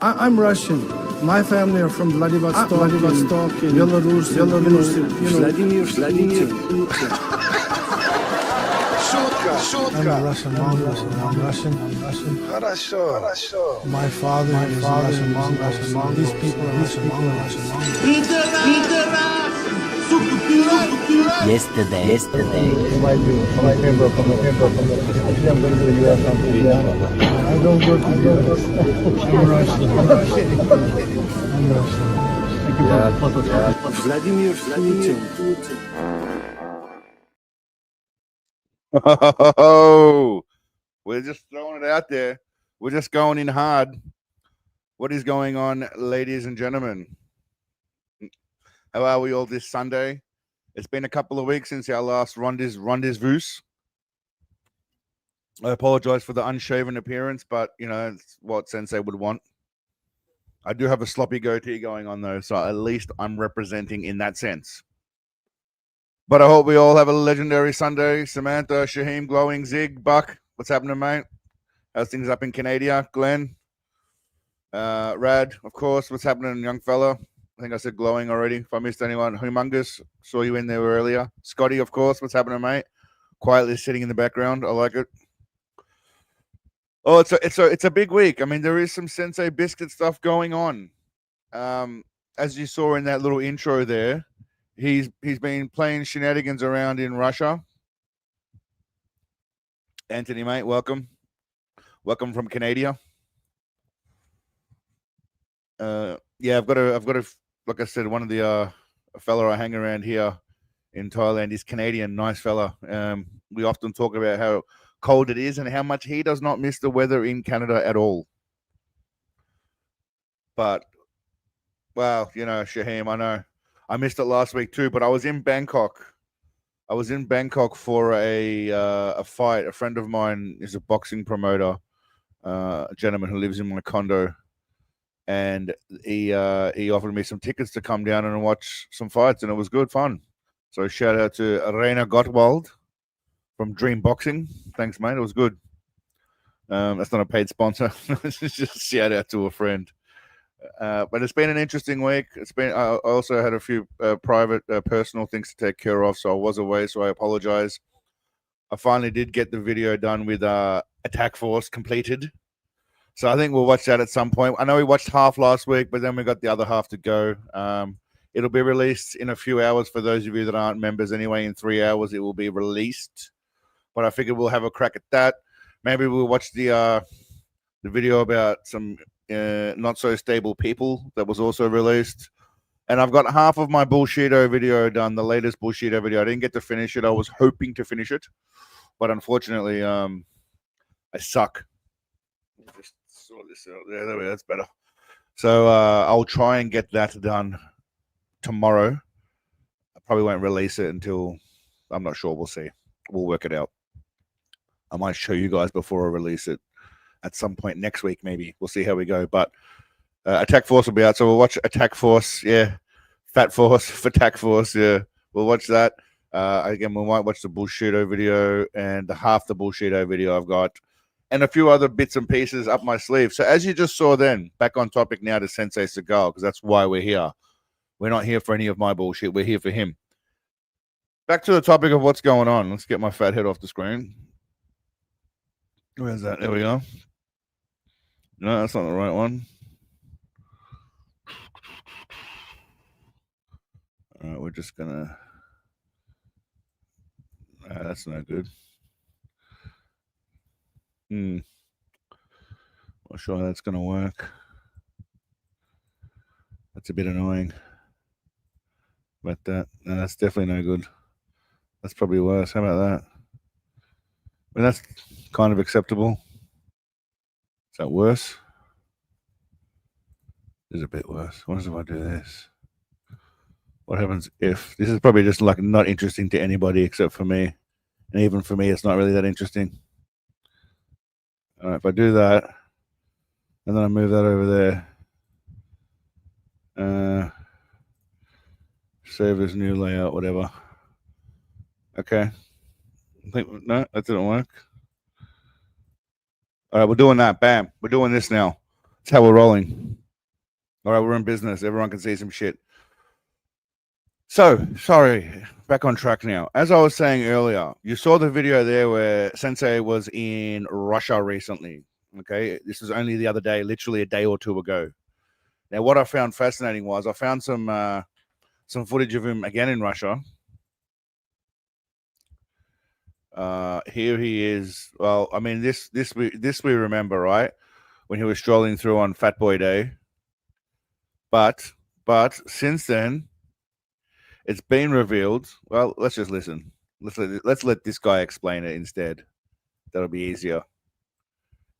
I'm Russian. My family are from Vladivostok, Belarus, Vladimir Putin. I'm a Russian monk. I'm Russian. Хорошо. My father is a Russian monk. These people are Russian monks. Yesterday. I don't go to the US. I'm Russian. Vladimir Putin. Oh, we're just throwing it out there. We're just going in hard. What is going on, ladies and gentlemen? How are we all this Sunday? It's been a couple of weeks since our last rendezvous. I apologize for the unshaven appearance, but you know, it's what Sensei would want. I do have a sloppy goatee going on though, so at least I'm representing in that sense. But I hope we all have a legendary Sunday. Samantha, Shaheem, Glowing, Zig, Buck, what's happening, mate? How's things up in Canada? Glenn, Rad, of course, what's happening, young fella? I think I said Glowing already. If I missed anyone, Humongous, saw you in there earlier. Scotty, of course, what's happening, mate? Quietly sitting in the background. I like it. Oh, it's a big week. I mean, there is some Sensei Biscuit stuff going on. As you saw in that little intro there, he's been playing shenanigans around in Russia. Anthony, mate, welcome from Canada. Yeah, I've got a like I said, one of the a fella I hang around here in Thailand is Canadian, nice fella. We often talk about how cold it is and how much he does not miss the weather in Canada at all. But well, you know, Shaheem, I know I missed it last week too, but I was in Bangkok. I was in Bangkok for a fight. A friend of mine is a boxing promoter, a gentleman who lives in my condo, and he offered me some tickets to come down and watch some fights, and it was good fun. So shout out to Arena Gottwald from Dream Boxing. Thanks, mate. It was good. That's not a paid sponsor. It's just a shout out to a friend. But it's been an interesting week. I also had a few private, personal things to take care of, so I was away. So I apologize. I finally did get the video done with Attack Force completed. So I think we'll watch that at some point. I know we watched half last week, but then we got the other half to go. It'll be released in a few hours for those of you that aren't members anyway. In 3 hours, it will be released. But I figured we'll have a crack at that. Maybe we'll watch the video about some not so stable people that was also released. And I've got half of my Bullshito video done, the latest Bullshito video. I didn't get to finish it. I was hoping to finish it, but unfortunately, I suck. Just sort this out. There we go. That's better. So I'll try and get that done tomorrow. I probably won't release it until, I'm not sure. We'll see. We'll work it out. I might show you guys before I release it at some point next week, maybe. We'll see how we go. But Attack Force will be out, so we'll watch Attack Force. Yeah, Fat Force for Attack Force. Yeah, we'll watch that. Again, we might watch the Bullshito video and half the Bullshito video I've got, and a few other bits and pieces up my sleeve. So as you just saw then, back on topic now to Sensei Seagal, because that's why we're here. We're not here for any of my bullshit. We're here for him. Back to the topic of what's going on. Let's get my fat head off the screen. Where's that? There we go. No, that's not the right one. All right, we're just gonna. That's not good. Not sure how that's gonna work. That's a bit annoying. But no, that's definitely no good. That's probably worse. How about that? I mean, that's kind of acceptable. Is that worse? Is a bit worse. What if I do this? What happens if this is probably just like not interesting to anybody except for me, and even for me, it's not really that interesting. All right, if I do that, and then I move that over there, save this new layout, whatever. Okay. I think no, that didn't work. All right, we're doing that. Bam. We're doing this now. That's how we're rolling. All right, we're in business. Everyone can see some shit. So, sorry, back on track now. As I was saying earlier, you saw the video there where Sensei was in Russia recently. Okay, this was only the other day, literally a day or two ago. Now, what I found fascinating was I found some footage of him again in Russia. Here he is. Well, I mean, this we remember, right? When he was strolling through on Fat Boy Day. But since then, it's been revealed. Well, let's just listen. Let's let this guy explain it instead. That'll be easier.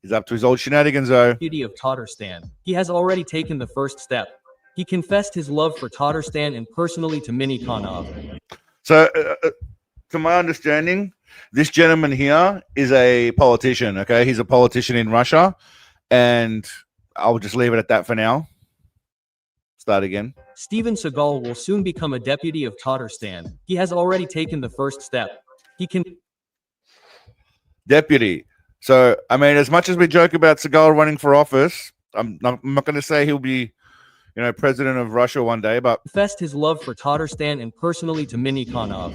He's up to his old shenanigans, though. Beauty of Tatarstan. He has already taken the first step. He confessed his love for Tatarstan and personally to Mini Khanov. So, to my understanding, this gentleman here is a politician. Okay, he's a politician in Russia, and I'll just leave it at that for now. Start again. Steven Seagal will soon become a deputy of Tatarstan. He has already taken the first step. He can Deputy. So, I mean, as much as we joke about Seagal running for office, I'm not going to say he'll be, president of Russia one day, but confessed his love for Tatarstan and personally to Mini Khanov.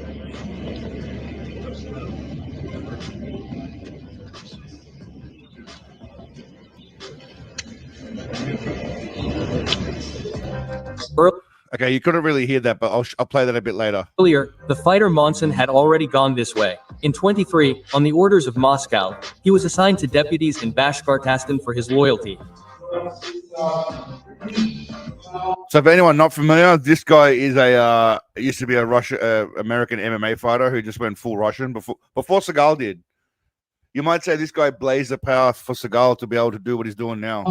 Okay, you couldn't really hear that, but I'll play that a bit later. Earlier, the fighter Monson had already gone this way. In 23, on the orders of Moscow, he was assigned to deputies in Bashkortostan for his loyalty. So, for anyone not familiar, this guy is used to be a American MMA fighter who just went full Russian before Seagal did. You might say this guy blazed the path for Seagal to be able to do what he's doing now.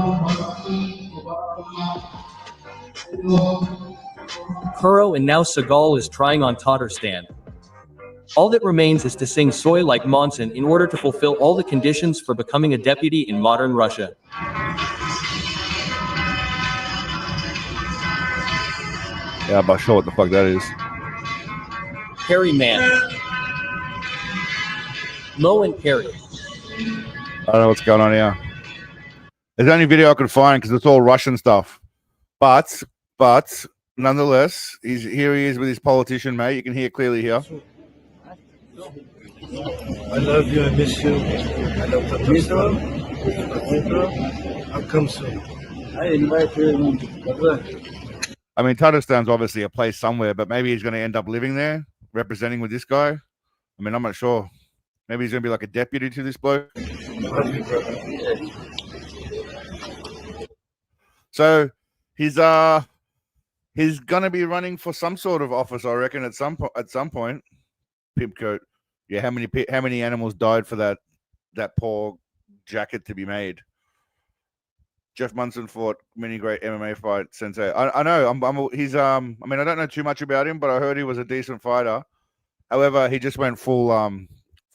Kuro and now Seagal is trying on Tatarstan. All that remains is to sing Soy like Monson in order to fulfill all the conditions for becoming a deputy in modern Russia. Yeah, I'm not sure what the fuck that is. Perry Man. Mo and Perry. I don't know what's going on here. It's the only video I could find because it's all Russian stuff. But nonetheless, here he is with his politician mate. You can hear clearly here. I love you. I miss you. I love Tatarstan. I'll come soon. I invite you. I mean, Tatarstan's obviously a place somewhere, but maybe he's going to end up living there, representing with this guy. I mean, I'm not sure. Maybe he's going to be like a deputy to this bloke. So he's gonna be running for some sort of office, I reckon, at some point. Pimp coat. Yeah, how many animals died for that poor jacket to be made? Jeff Munson fought many great MMA fight sensei. I know. He's I mean, I don't know too much about him, but I heard he was a decent fighter. However, he just went full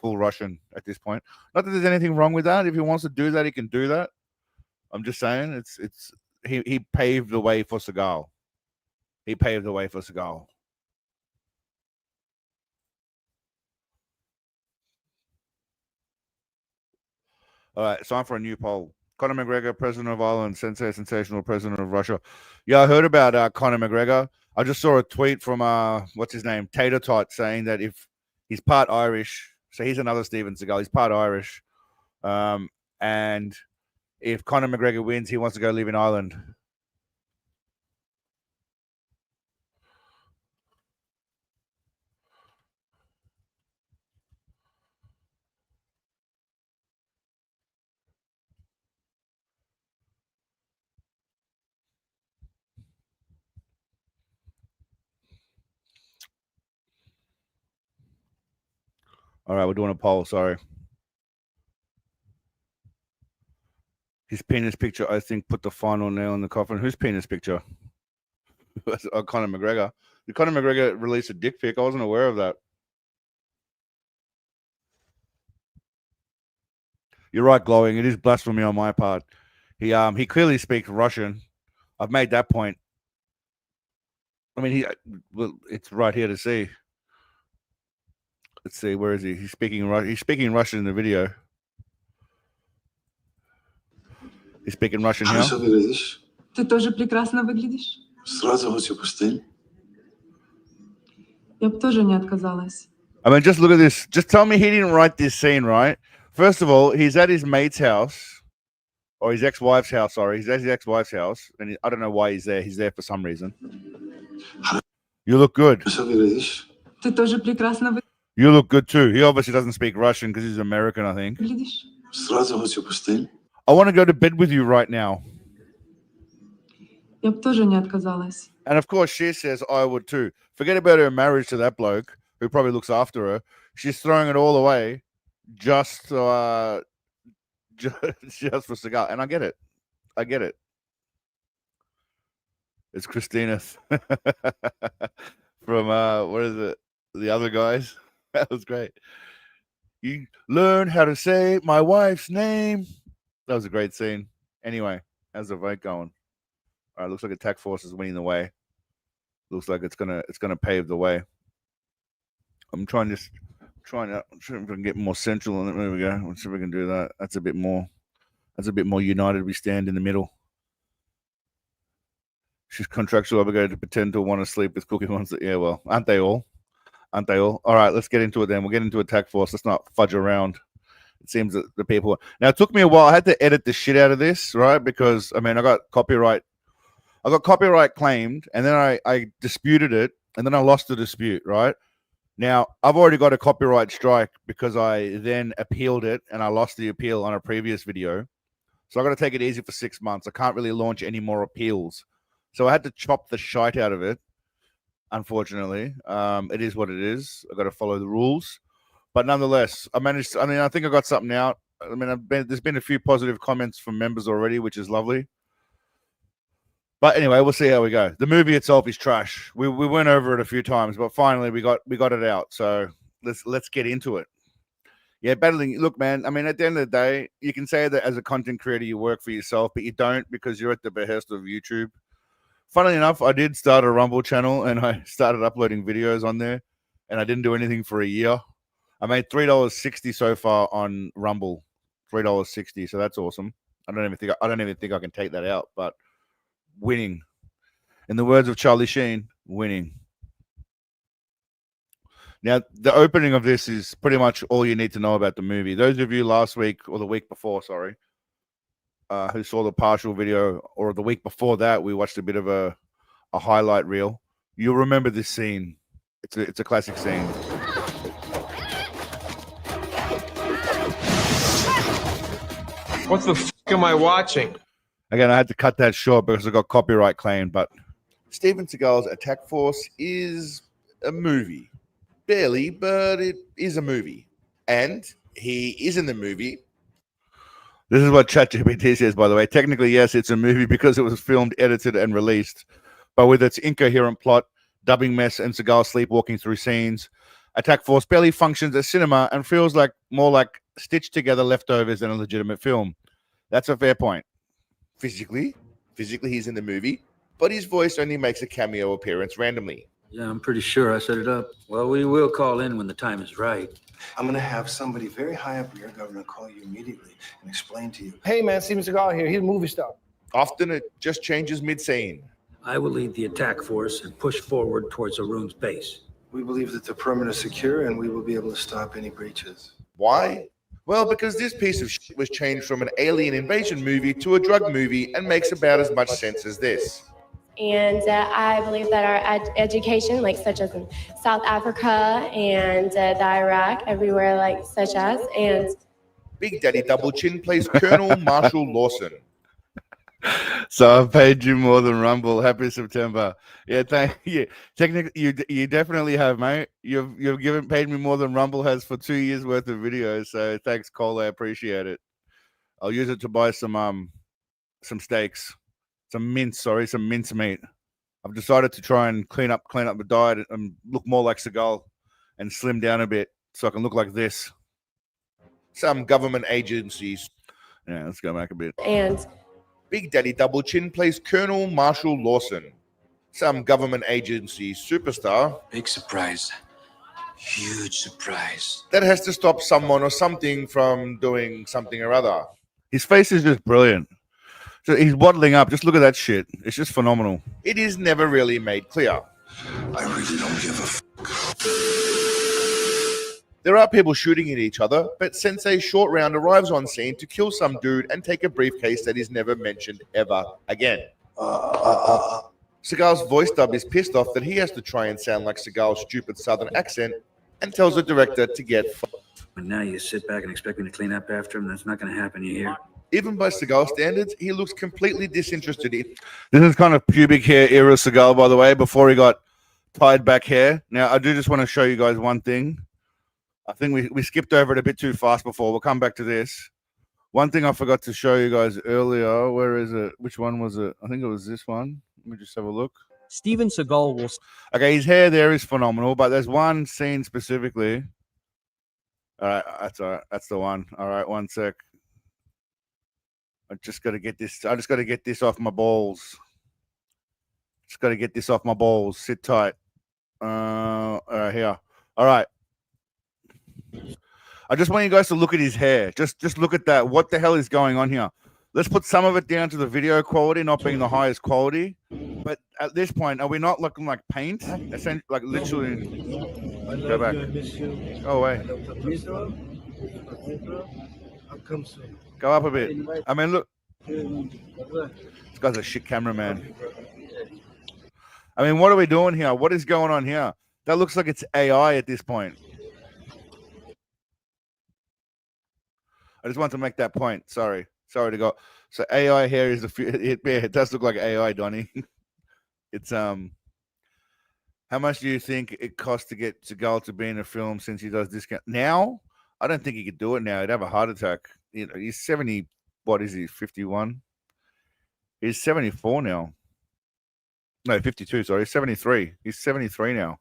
Russian at this point. Not that there's anything wrong with that. If he wants to do that, he can do that. I'm just saying he paved the way for Seagal. He paved the way for Seagal. All right, it's time for a new poll. Conor McGregor, president of Ireland, Sensei Sensational, president of Russia. Yeah, I heard about Conor McGregor. I just saw a tweet from what's his name, Tater Tot, saying that if he's part Irish, so he's another Steven Seagal. He's part Irish, and if Conor McGregor wins, he wants to go live in Ireland. All right, we're doing a poll. Sorry. His penis picture, I think, put the final nail in the coffin. Whose penis picture? Conor McGregor. Did Conor McGregor release a dick pic? I wasn't aware of that. You're right, Glowing. It is blasphemy on my part. He clearly speaks Russian. I've made that point. I mean, it's right here to see. Let's see, where is he? He's speaking Russian in the video. He's speaking Russian here. Хорошо выглядишь. Ты тоже прекрасно выглядишь. Сразу хочу постель. Я бы тоже не отказалась. I mean, just look at this. Just tell me he didn't write this scene, right? First of all, he's at his mate's house, or his ex-wife's house, sorry. He's at his ex-wife's house, and I don't know why he's there. He's there for some reason. You look good. Хорошо выглядишь. Ты тоже прекрасно You look good too. He obviously doesn't speak Russian because he's American, I think. выглядишь. Сразу хочу постель. I want to go to bed with you right now. Я бы тоже не отказалась. And of course, she says, I would too. Forget about her marriage to that bloke who probably looks after her. She's throwing it all away just for Seagal. And I get it. I get it. It's Christina from, what is it? The other guys. That was great. You learn how to say my wife's name. That was a great scene. Anyway, how's the vote going? All right, looks like Attack Force is winning the way. Looks like it's gonna pave the way. I'm trying to see if we can get more central on it. There we go. Let's see if we can do that. That's a bit more united. We stand in the middle. She's contractually obligated to pretend to want to sleep with Cookie Monster. Yeah, well, aren't they all? Aren't they all? All right, let's get into it then. We'll get into Attack Force. Let's not fudge around. It seems that the people... Now, it took me a while. I had to edit the shit out of this, right? Because, I mean, I got copyright claimed, and then I disputed it, and then I lost the dispute, right? Now, I've already got a copyright strike because I then appealed it, and I lost the appeal on a previous video. So I got to take it easy for 6 months. I can't really launch any more appeals. So I had to chop the shite out of it. Unfortunately, it is what it is. I've got to follow the rules, but nonetheless, I managed. I mean, I think I got something out. I mean, there's been a few positive comments from members already, which is lovely. But anyway, we'll see how we go. The movie itself is trash. We went over it a few times, but finally we got it out. So let's get into it. Yeah, battling. Look, man. I mean, at the end of the day, you can say that as a content creator, you work for yourself, but you don't because you're at the behest of YouTube. Funnily enough, I did start a Rumble channel and I started uploading videos on there, and I didn't do anything for a year. I made $3.60 so far on Rumble, $3.60. So that's awesome. I don't even think I can take that out, but winning. In the words of Charlie Sheen, winning. Now, the opening of this is pretty much all you need to know about the movie. Those of you last week or the week before, sorry, who saw the partial video, or the week before that, we watched a bit of a highlight reel. You'll remember this scene. It's a classic scene. What the f*** am I watching? Again, I had to cut that short because I got copyright claimed, but Steven Seagal's Attack Force is a movie. Barely, but it is a movie. And he is in the movie. This is what ChatGPT says, by the way. Technically, yes, it's a movie because it was filmed, edited, and released. But with its incoherent plot, dubbing mess, and Seagal sleepwalking through scenes, Attack Force barely functions as cinema and feels like more like stitched together leftovers than a legitimate film. That's a fair point. Physically, he's in the movie, but his voice only makes a cameo appearance randomly. Yeah, I'm pretty sure I set it up. Well, we will call in when the time is right. I'm going to have somebody very high up in your government call you immediately and explain to you. Hey, man, Steven Seagal here. He's a movie star. Often it just changes mid-scene. I will lead the attack force and push forward towards Arun's base. We believe that the perimeter is secure and we will be able to stop any breaches. Why? Well, because this piece of shit was changed from an alien invasion movie to a drug movie and makes about as much sense as this. And I believe that our education, like such as in South Africa and the Iraq, everywhere like such as, and Big Daddy Double Chin plays Colonel Marshall Lawson. So I paid you more than Rumble. Happy September. Yeah, thank you. Technically, you definitely have, mate. You've paid me more than Rumble has for 2 years worth of videos. So thanks, Cole. I appreciate it. I'll use it to buy some steaks. Some mince meat. I've decided to try and clean up the diet and look more like Seagal and slim down a bit so I can look like this. Some government agencies. Yeah, let's go back a bit. And Big Daddy Double Chin plays Colonel Marshall Lawson. Some government agency superstar. Big surprise. Huge surprise. That has to stop someone or something from doing something or other. His face is just brilliant. So he's waddling up. Just look at that shit. It's just phenomenal. It is never really made clear. I really don't give a f. There are people shooting at each other, but Sensei Short Round arrives on scene to kill some dude and take a briefcase that is never mentioned ever again. Seagal's voice dub is pissed off that he has to try and sound like Seagal's stupid southern accent and tells the director to get f***ed. And now you sit back and expect me to clean up after him? That's not going to happen, you hear? Even by Seagal standards, he looks completely disinterested in. This is kind of pubic hair era Seagal, by the way, before he got tied back hair. Now, I do just want to show you guys one thing. I think we skipped over it a bit too fast before. We'll come back to this. One thing I forgot to show you guys earlier. Where is it? Which one was it? I think it was this one. Let me just have a look. Steven Seagal will... Okay, his hair there is phenomenal, but there's one scene specifically. All right, that's all right. That's the one. All right, one sec. I just got to get this. I just got to get this off my balls. Just got to get this off my balls. Sit tight. All right, here. All right. I just want you guys to look at his hair. Just look at that. What the hell is going on here? Let's put some of it down to the video quality not being the highest quality. But at this point, are we not looking like paint? Essentially, like literally. Go back. Oh, wait. Go up a bit. I mean, look. This guy's a shit cameraman. I mean, what are we doing here? What is going on here? That looks like it's AI at this point. I just want to make that point. Sorry to go. So AI here is it does look like AI, Donnie. It's how much do you think it costs to get Seagal to be in a film since he does discount now? I don't think he could do it now. He'd have a heart attack. You know, he's 70. What is he? 51. He's 74 now. No, 52. Sorry, 73. He's 73 now.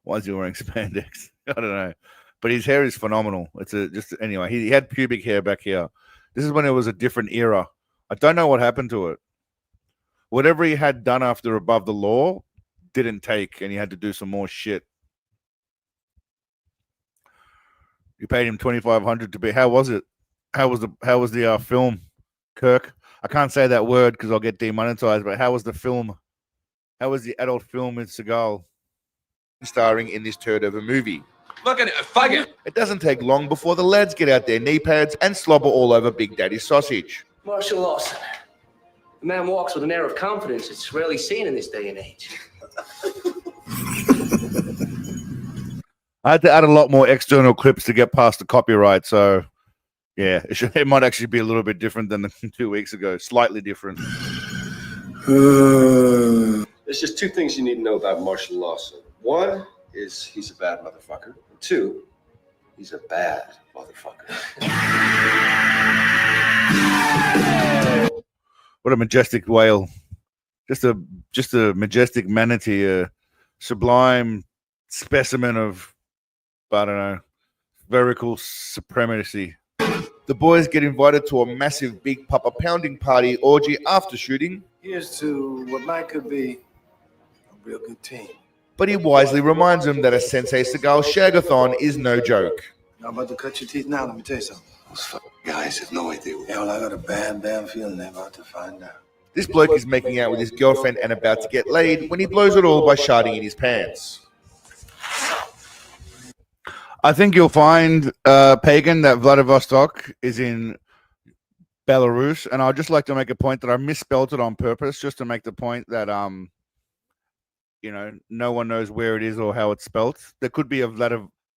Why is he wearing spandex? I don't know. But his hair is phenomenal. It's anyway. He had pubic hair back here. This is when it was a different era. I don't know what happened to it. Whatever he had done after Above the Law didn't take, and he had to do some more shit. You paid him $2,500 to be. How was it? How was the film, Kirk? I can't say that word because I'll get demonetized. But how was the film? How was the adult film with Seagal starring in this turd of a movie? Look at it, fuck it. It doesn't take long before the lads get out their knee pads and slobber all over Big Daddy's sausage. Marshall Lawson. The man walks with an air of confidence it's rarely seen in this day and age. I had to add a lot more external clips to get past the copyright, so yeah, it might actually be a little bit different than 2 weeks ago. Slightly different. There's just two things you need to know about Marshall Lawson. One is he's a bad motherfucker. And two, he's a bad motherfucker. What a majestic whale. Just a majestic manatee, a sublime specimen of, I don't know, vertical supremacy. The boys get invited to a massive Big Papa pounding party orgy after shooting. Here's to what might could be a real good team. But he wisely reminds them that a Sensei Seagal shagathon is no joke. I'm about to cut your teeth now. Let me tell you something. Those fucking guys have no idea. Yeah, well, I got a bad feeling they're about to find out. This bloke is making out with his girlfriend and about to get laid when he blows it all by sharding in his pants. I think you'll find, Pagan, that Vladivostok is in Belarus, and I'd just like to make a point that I misspelled it on purpose, just to make the point that you know, no one knows where it is or how it's spelled. There could be a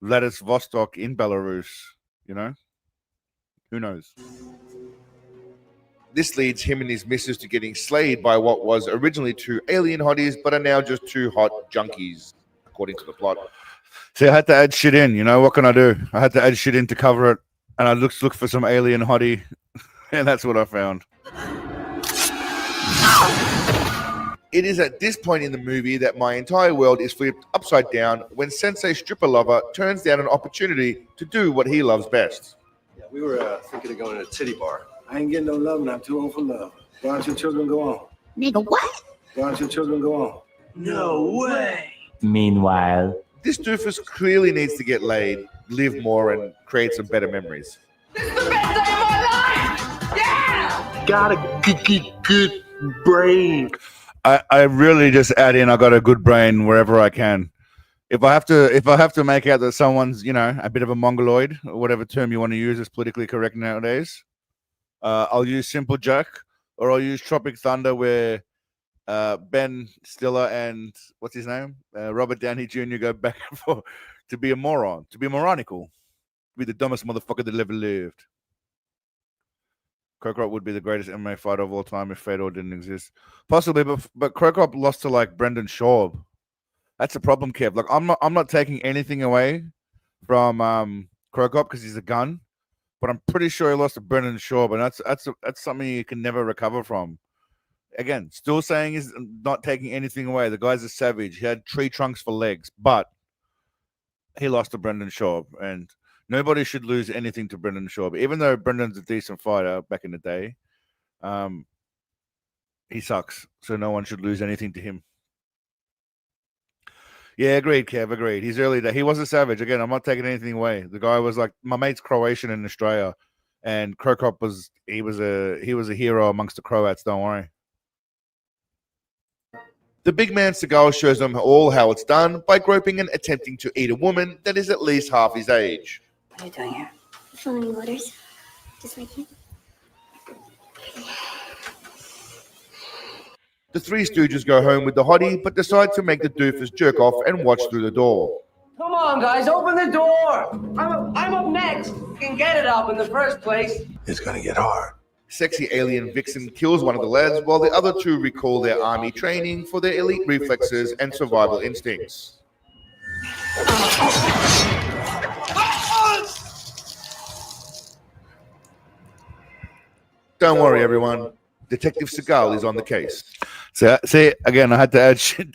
Vladivostok in Belarus, you know? Who knows? This leads him and his missus to getting slayed by what was originally two alien hotties, but are now just two hot junkies, according to the plot. See, I had to add shit in, you know? What can I do? I had to add shit in to cover it, and I look for some alien hottie, and that's what I found. It is at this point in the movie that my entire world is flipped upside down when Sensei Stripper Lover turns down an opportunity to do what he loves best. Yeah, we were thinking of going to a titty bar. I ain't getting no love and I'm too old for love. Why don't your children go on? Nigga, what? Why don't your children go on? No way. Meanwhile, this doofus clearly needs to get laid, live more, and create some better memories. This is the best day of my life! Yeah! got a good brain. I really just add in I got a good brain wherever I can. If I have to make out that someone's, a bit of a mongoloid, or whatever term you want to use is politically correct nowadays, I'll use Simple Jack, or I'll use Tropic Thunder, where Ben Stiller and what's his name, Robert Downey Jr. go back and forth to be a moron, to be moronical, to be the dumbest motherfucker that ever lived. Krokop would be the greatest MMA fighter of all time if Fedor didn't exist. Possibly, but Krokop lost to like Brendan Schaub. That's a problem, Kev. Like I'm not taking anything away from Krokop because he's a gun, but I'm pretty sure he lost to Brendan Schaub, and that's something you can never recover from. Again, still saying is not taking anything away. The guy's a savage. He had tree trunks for legs, but he lost to Brendan Schaub, and nobody should lose anything to Brendan Schaub. Even though Brendan's a decent fighter back in the day, he sucks. So no one should lose anything to him. Yeah, agreed, Kev. Agreed. He's early day. He was a savage. Again, I'm not taking anything away. The guy was like, my mate's Croatian in Australia, and Krokop was a hero amongst the Croats. Don't worry. The big man Seagal shows them all how it's done by groping and attempting to eat a woman that is at least half his age. What are you doing here? Filming orders. Just waiting. The three stooges go home with the hottie, but decide to make the doofus jerk off and watch through the door. Come on, guys, open the door. I'm up next. You can get it up in the first place. It's gonna get hard. Sexy alien Vixen kills one of the lads while the other two recall their army training for their elite reflexes and survival instincts. Don't worry, everyone. Detective Seagal is on the case. So, see, again, I had to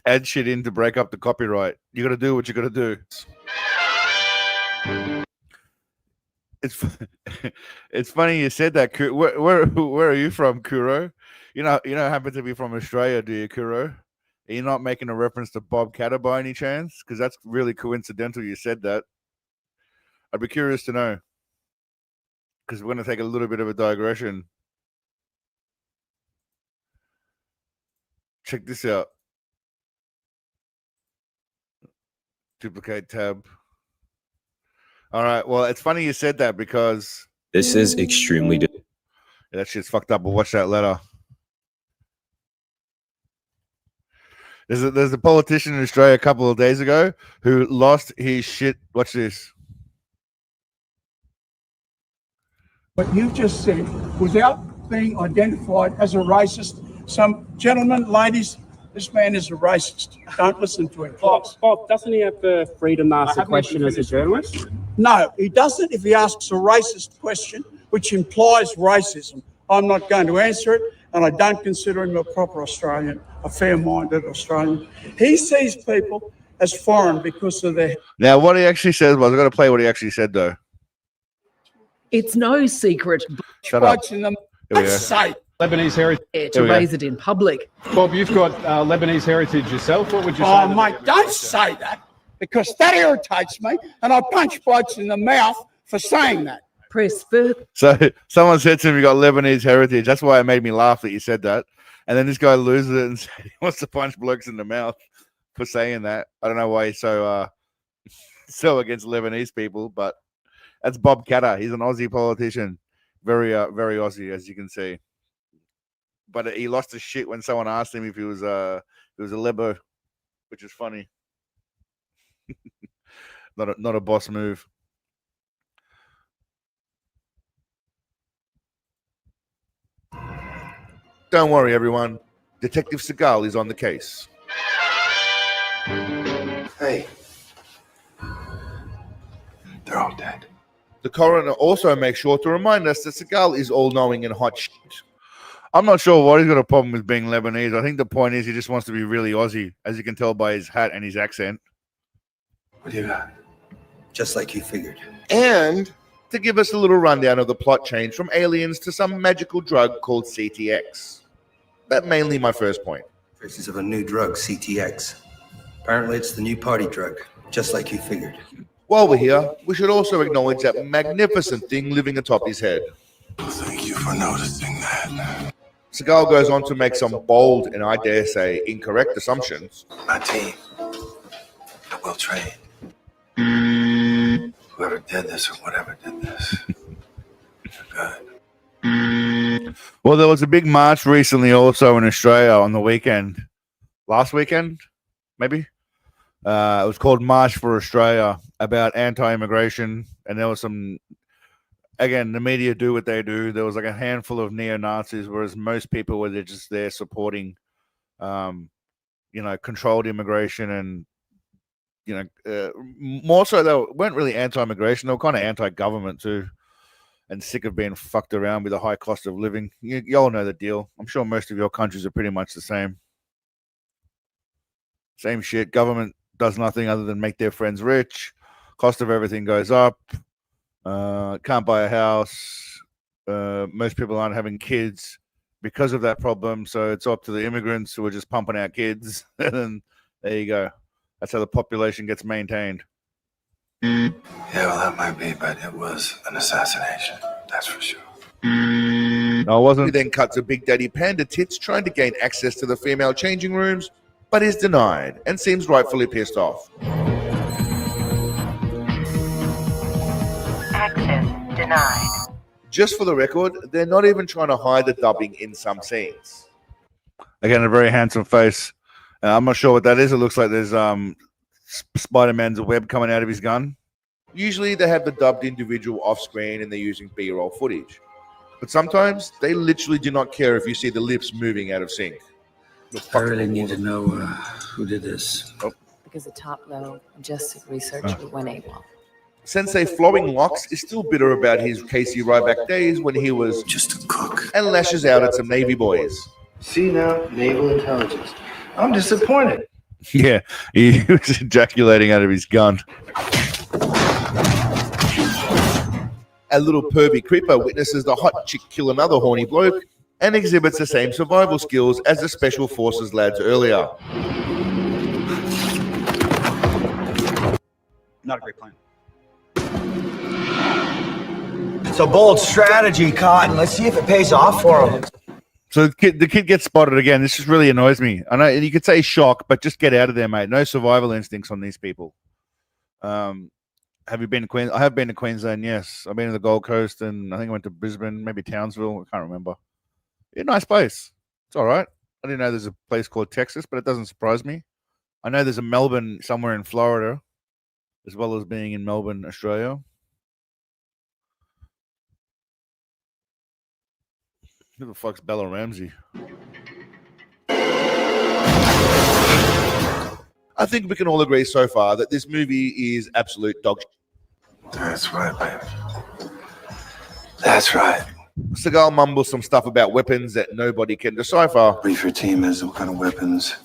add shit in to break up the copyright. You got to do what you got to do. It's funny you said that. Where are you from, Kuro? You don't happen to be from Australia, do you, Kuro? Are you not making a reference to Bob Catter by any chance? Because that's really coincidental you said that. I'd be curious to know. Because we're going to take a little bit of a digression. Check this out. Duplicate tab. All right. Well, it's funny you said that because this is extremely. Yeah, that shit's fucked up. But watch that letter. There's a politician in Australia a couple of days ago who lost his shit. Watch this. What you've just said, without being identified as a racist, some gentlemen, ladies, this man is a racist. Don't listen to him. Bob, doesn't he have the freedom to ask a question as a journalist? No, he doesn't if he asks a racist question, which implies racism. I'm not going to answer it, and I don't consider him a proper Australian, a fair-minded Australian. He sees people as foreign because of their... Now, what he actually says was, I've got to play what he actually said, though. It's no secret. Shut up. That's safe. Lebanese heritage. To raise it in public. Bob, you've got Lebanese heritage yourself. What would you say? Oh, mate, don't say that, because that irritates me, and I punch blokes in the mouth for saying that. Press further. So someone said to him, you got Lebanese heritage. That's why it made me laugh that you said that. And then this guy loses it and said he wants to punch blokes in the mouth for saying that. I don't know why he's so against Lebanese people, but that's Bob Catter. He's an Aussie politician. Very Aussie, as you can see. But he lost his shit when someone asked him if he was a Lebo, which is funny. not a boss move. Don't worry, everyone. Detective Seagal is on the case. Hey. They're all dead. The coroner also makes sure to remind us that Seagal is all-knowing and hot shit. I'm not sure why he's got a problem with being Lebanese. I think the point is he just wants to be really Aussie, as you can tell by his hat and his accent. What do you got? Just like you figured. And to give us a little rundown of the plot change from aliens to some magical drug called CTX. That's mainly my first point. Traces of a new drug, CTX. Apparently it's the new party drug, just like you figured. While we're here, we should also acknowledge that magnificent thing living atop his head. Thank you for for noticing that. Seagal goes on to make some bold and I dare say incorrect assumptions. My team, they're well trained. Whoever did this or whatever did this, they're good. Well, there was a big march recently also in Australia on the weekend. Last weekend, maybe? It was called March for Australia, about anti-immigration. And there was some, again, the media do what they do. There was like a handful of neo-Nazis, whereas most people were just there supporting, controlled immigration and, more so they weren't really anti-immigration. They were kind of anti-government too, and sick of being fucked around with a high cost of living. You all know the deal. I'm sure most of your countries are pretty much the same. Same shit. Government does nothing other than make their friends rich. Cost of everything goes up. Can't buy a house. Most people aren't having kids because of that problem. So it's up to the immigrants who are just pumping out kids. And then there you go. That's how the population gets maintained. Yeah, well, that might be, but it was an assassination. That's for sure. No, it wasn't. He then cuts a Big Daddy Panda Tits trying to gain access to the female changing rooms, but is denied and seems rightfully pissed off. Access denied. Just for the record, they're not even trying to hide the dubbing in some scenes. Again, a very handsome face. I'm not sure what that is. It looks like there's Spider-Man's web coming out of his gun. Usually they have the dubbed individual off screen and they're using B-roll footage. But sometimes they literally do not care if you see the lips moving out of sync. I really need to know who did this. Oh. Because the top-level justice researcher went AWOL. Sensei Flowing Locks is still bitter about his Casey Ryback days when he was just a cook and lashes out at some Navy boys. See now, naval intelligence. I'm disappointed. Yeah, he was ejaculating out of his gun. A little pervy creeper witnesses the hot chick kill another horny bloke and exhibits the same survival skills as the Special Forces lads earlier. Not a great plan. It's a bold strategy, Cotton. Let's see if it pays off for him. So the kid gets spotted again. This just really annoys me. I know you could say shock, but just get out of there, mate. No survival instincts on these people. Have you been to Queensland? I have been to Queensland, yes. I've been to the Gold Coast, and I think I went to Brisbane, maybe Townsville. I can't remember. Yeah, nice place. It's all right. I didn't know there's a place called Texas, but it doesn't surprise me. I know there's a Melbourne somewhere in Florida, as well as being in Melbourne, Australia. Who the fuck's Bella Ramsey? I think we can all agree so far that this movie is absolute dog shit. That's right, baby. That's right. Seagal mumbles some stuff about weapons that nobody can decipher. Brief your team as what kind of weapons.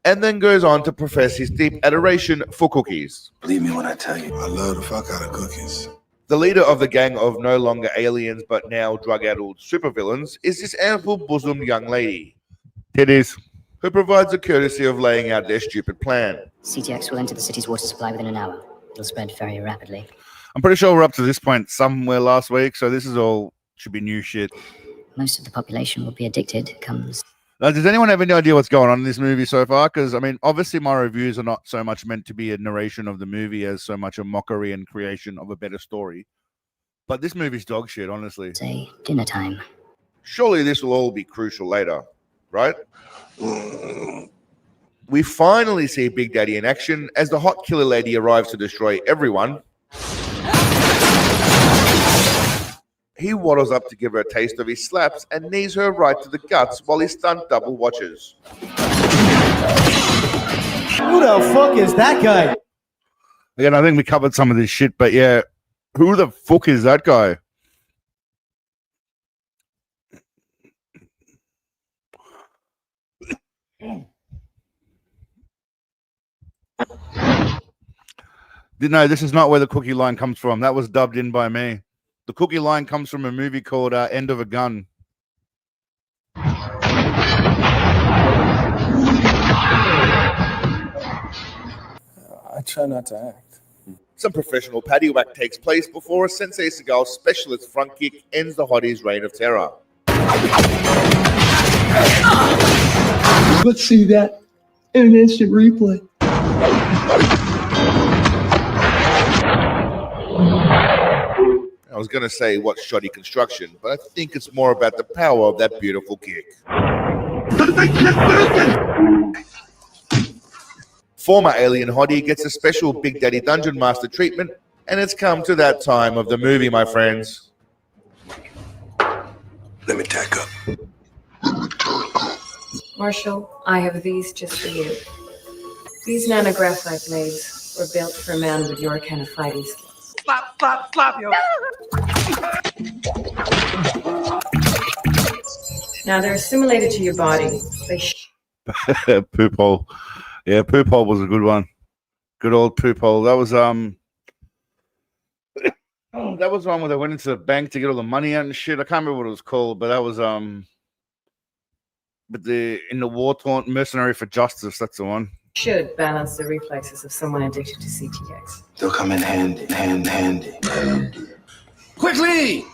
And then goes on to profess his deep adoration for cookies. Believe me when I tell you, I love the fuck out of cookies. The leader of the gang of no longer aliens but now drug-addled supervillains is this ample-bosomed young lady. Titties. Who provides the courtesy of laying out their stupid plan. CTX will enter the city's water supply within an hour. It'll spread very rapidly. I'm pretty sure we're up to this point somewhere last week, so this is all should be new shit. Most of the population will be addicted. Comes. Now, does anyone have any idea what's going on in this movie so far? Because, I mean, obviously my reviews are not so much meant to be a narration of the movie as so much a mockery and creation of a better story. But this movie's dog shit, honestly. Say, dinner time. Surely this will all be crucial later, right? We finally see Big Daddy in action as the hot killer lady arrives to destroy everyone. He waddles up to give her a taste of his slaps and knees her right to the guts while his stunt double watches. Who the fuck is that guy? Again, I think we covered some of this shit, but yeah, who the fuck is that guy? No, this is not where the cookie line comes from. That was dubbed in by me. The cookie line comes from a movie called End of a Gun. I try not to act. Some professional patio act takes place before a Sensei Seagal specialist front kick ends the hottie's reign of terror. Let's see that in an instant replay. I was going to say what's shoddy construction, but I think it's more about the power of that beautiful kick. Former alien hottie gets a special Big Daddy Dungeon Master treatment, and it's come to that time of the movie, my friends. Let me tack up. Marshall, I have these just for you. These nanographite blades were built for a man with your kind of fighting skills. Slap, slap, slap, yo. Now they're assimilated to your body. They Poop hole. Yeah, poop hole was a good one. Good old poop hole. That was that was one where they went into the bank to get all the money out and shit. I can't remember what it was called, but that was but in the war-torn mercenary for justice, that's the one. should balance the reflexes of someone addicted to CTX. They'll come in handy. Quickly!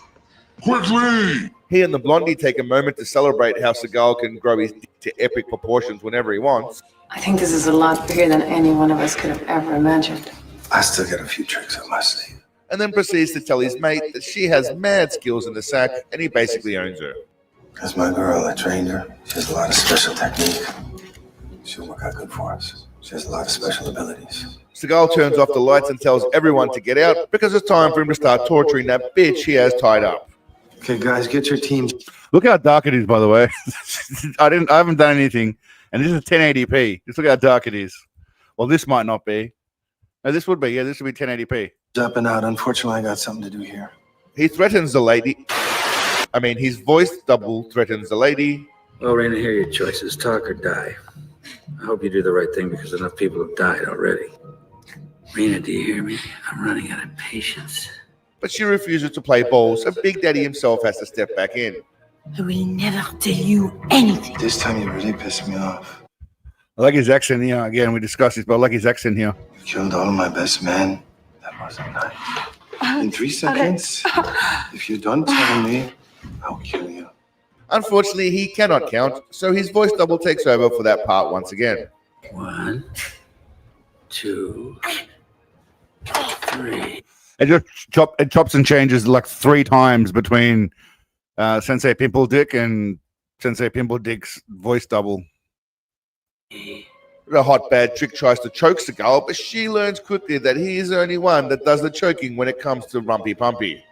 He and the Blondie take a moment to celebrate how Seagal can grow his dick to epic proportions whenever he wants. I think this is a lot bigger than any one of us could have ever imagined. I still got a few tricks up my sleeve. And then proceeds to tell his mate that she has mad skills in the sack and he basically owns her. That's my girl. I trained her. She has a lot of special technique. She'll work out good for us. She has a lot of special abilities. Seagal turns off the lights and tells everyone to get out because it's time for him to start torturing that bitch he has tied up. Okay, guys, get your team. Look how dark it is, by the way. I haven't done anything, and this is 1080p. Just look how dark it is. Well, this might not be. No, this would be. Yeah, this would be 1080p. Up and out. Unfortunately, I got something to do here. He threatens the lady. I mean, his voice double threatens the lady. Well, Raina, here are your choices: talk or die. I hope you do the right thing because enough people have died already. Raina, do you hear me? I'm running out of patience. But she refuses to play ball, so Big Daddy himself has to step back in. I will never tell you anything. This time you really pissed me off. I like his accent here. Again, we discussed this, but I like his accent here. You killed all of my best men. That wasn't nice. In 3 seconds, if you don't tell me, I'll kill you. Unfortunately, he cannot count, so his voice double takes over for that part once again. 1, 2, 3. It chops and changes like 3 times between Sensei Pimple Dick and Sensei Pimple Dick's voice double. The hot bad trick tries to choke Seagal, but she learns quickly that he is the only one that does the choking when it comes to Rumpy Pumpy.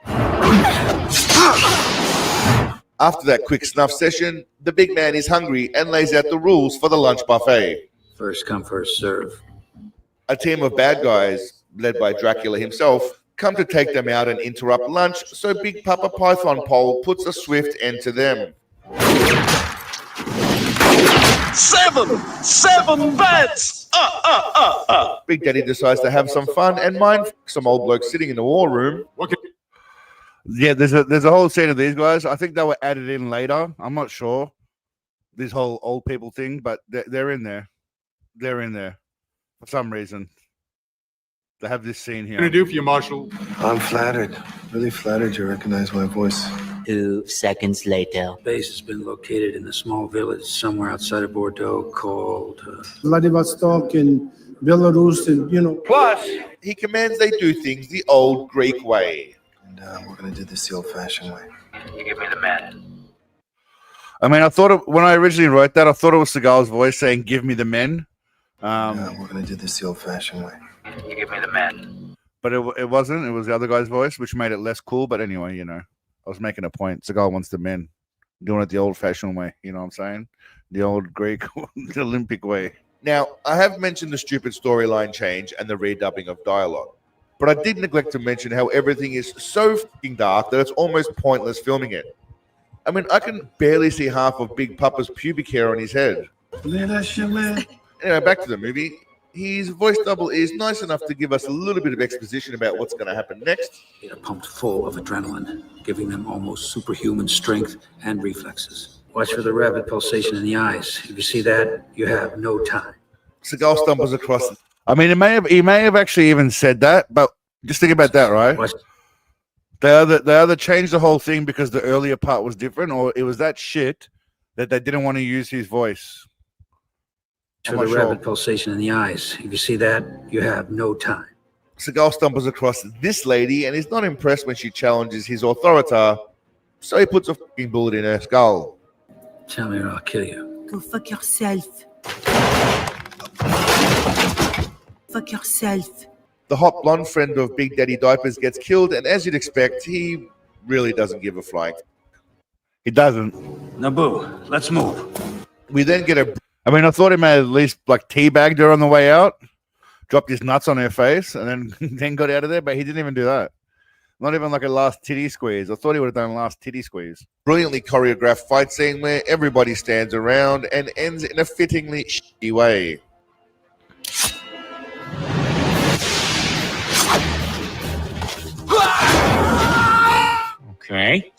After that quick snuff session, the big man is hungry and lays out the rules for the lunch buffet. First come, first serve. A team of bad guys, led by Dracula himself, come to take them out and interrupt lunch, so Big Papa Python Pole puts a swift end to them. 7 bets! Big Daddy decides to have some fun and mind some old bloke sitting in the war room. Yeah, there's a whole scene of these guys. I think they were added in later. I'm not sure. This whole old people thing, but they're in there. They're in there for some reason. They have this scene here. What can I do for you, Marshall? I'm flattered. Really flattered you recognize my voice. 2 seconds later. Base has been located in a small village somewhere outside of Bordeaux called... Vladivostok and Belarus and, Plus, he commands they do things the old Greek way. And we're going to do this the old-fashioned way. You give me the men. I mean, when I originally wrote that, I thought it was Seagal's voice saying, "Give me the men." We're going to do this the old-fashioned way. You give me the men. But it wasn't. It was the other guy's voice, which made it less cool. But anyway, I was making a point. Seagal wants the men. Doing it the old-fashioned way. You know what I'm saying? The old Greek, the Olympic way. Now, I have mentioned the stupid storyline change and the redubbing of dialogue. But I did neglect to mention how everything is so fucking dark that it's almost pointless filming it. I mean, I can barely see half of Big Papa's pubic hair on his head. Man, that shit, man. Anyway, back to the movie. His voice double is nice enough to give us a little bit of exposition about what's going to happen next. They're pumped full of adrenaline, giving them almost superhuman strength and reflexes. Watch for the rapid pulsation in the eyes. If you see that, you have no time. Seagal stumbles across. I mean, he may have actually even said that, but Just think about that, right? What? They either changed the whole thing because the earlier part was different, or it was that shit that they didn't want to use his voice. To the rapid pulsation in the eyes. If you see that, you have no time. Seagal stumbles across this lady and is not impressed when she challenges his authority, so he puts a fucking bullet in her skull. Tell me or I'll kill you. Go fuck yourself. Fuck yourself. The hot blonde friend of Big Daddy Diapers gets killed, and as you'd expect, he really doesn't give a flying. He doesn't. Naboo, let's move. We then get I thought he may have at least like teabagged her on the way out, dropped his nuts on her face, and then got out of there, but he didn't even do that. Not even like a last titty squeeze. I thought he would have done a last titty squeeze. Brilliantly choreographed fight scene where everybody stands around and ends in a fittingly shitty way. Okay.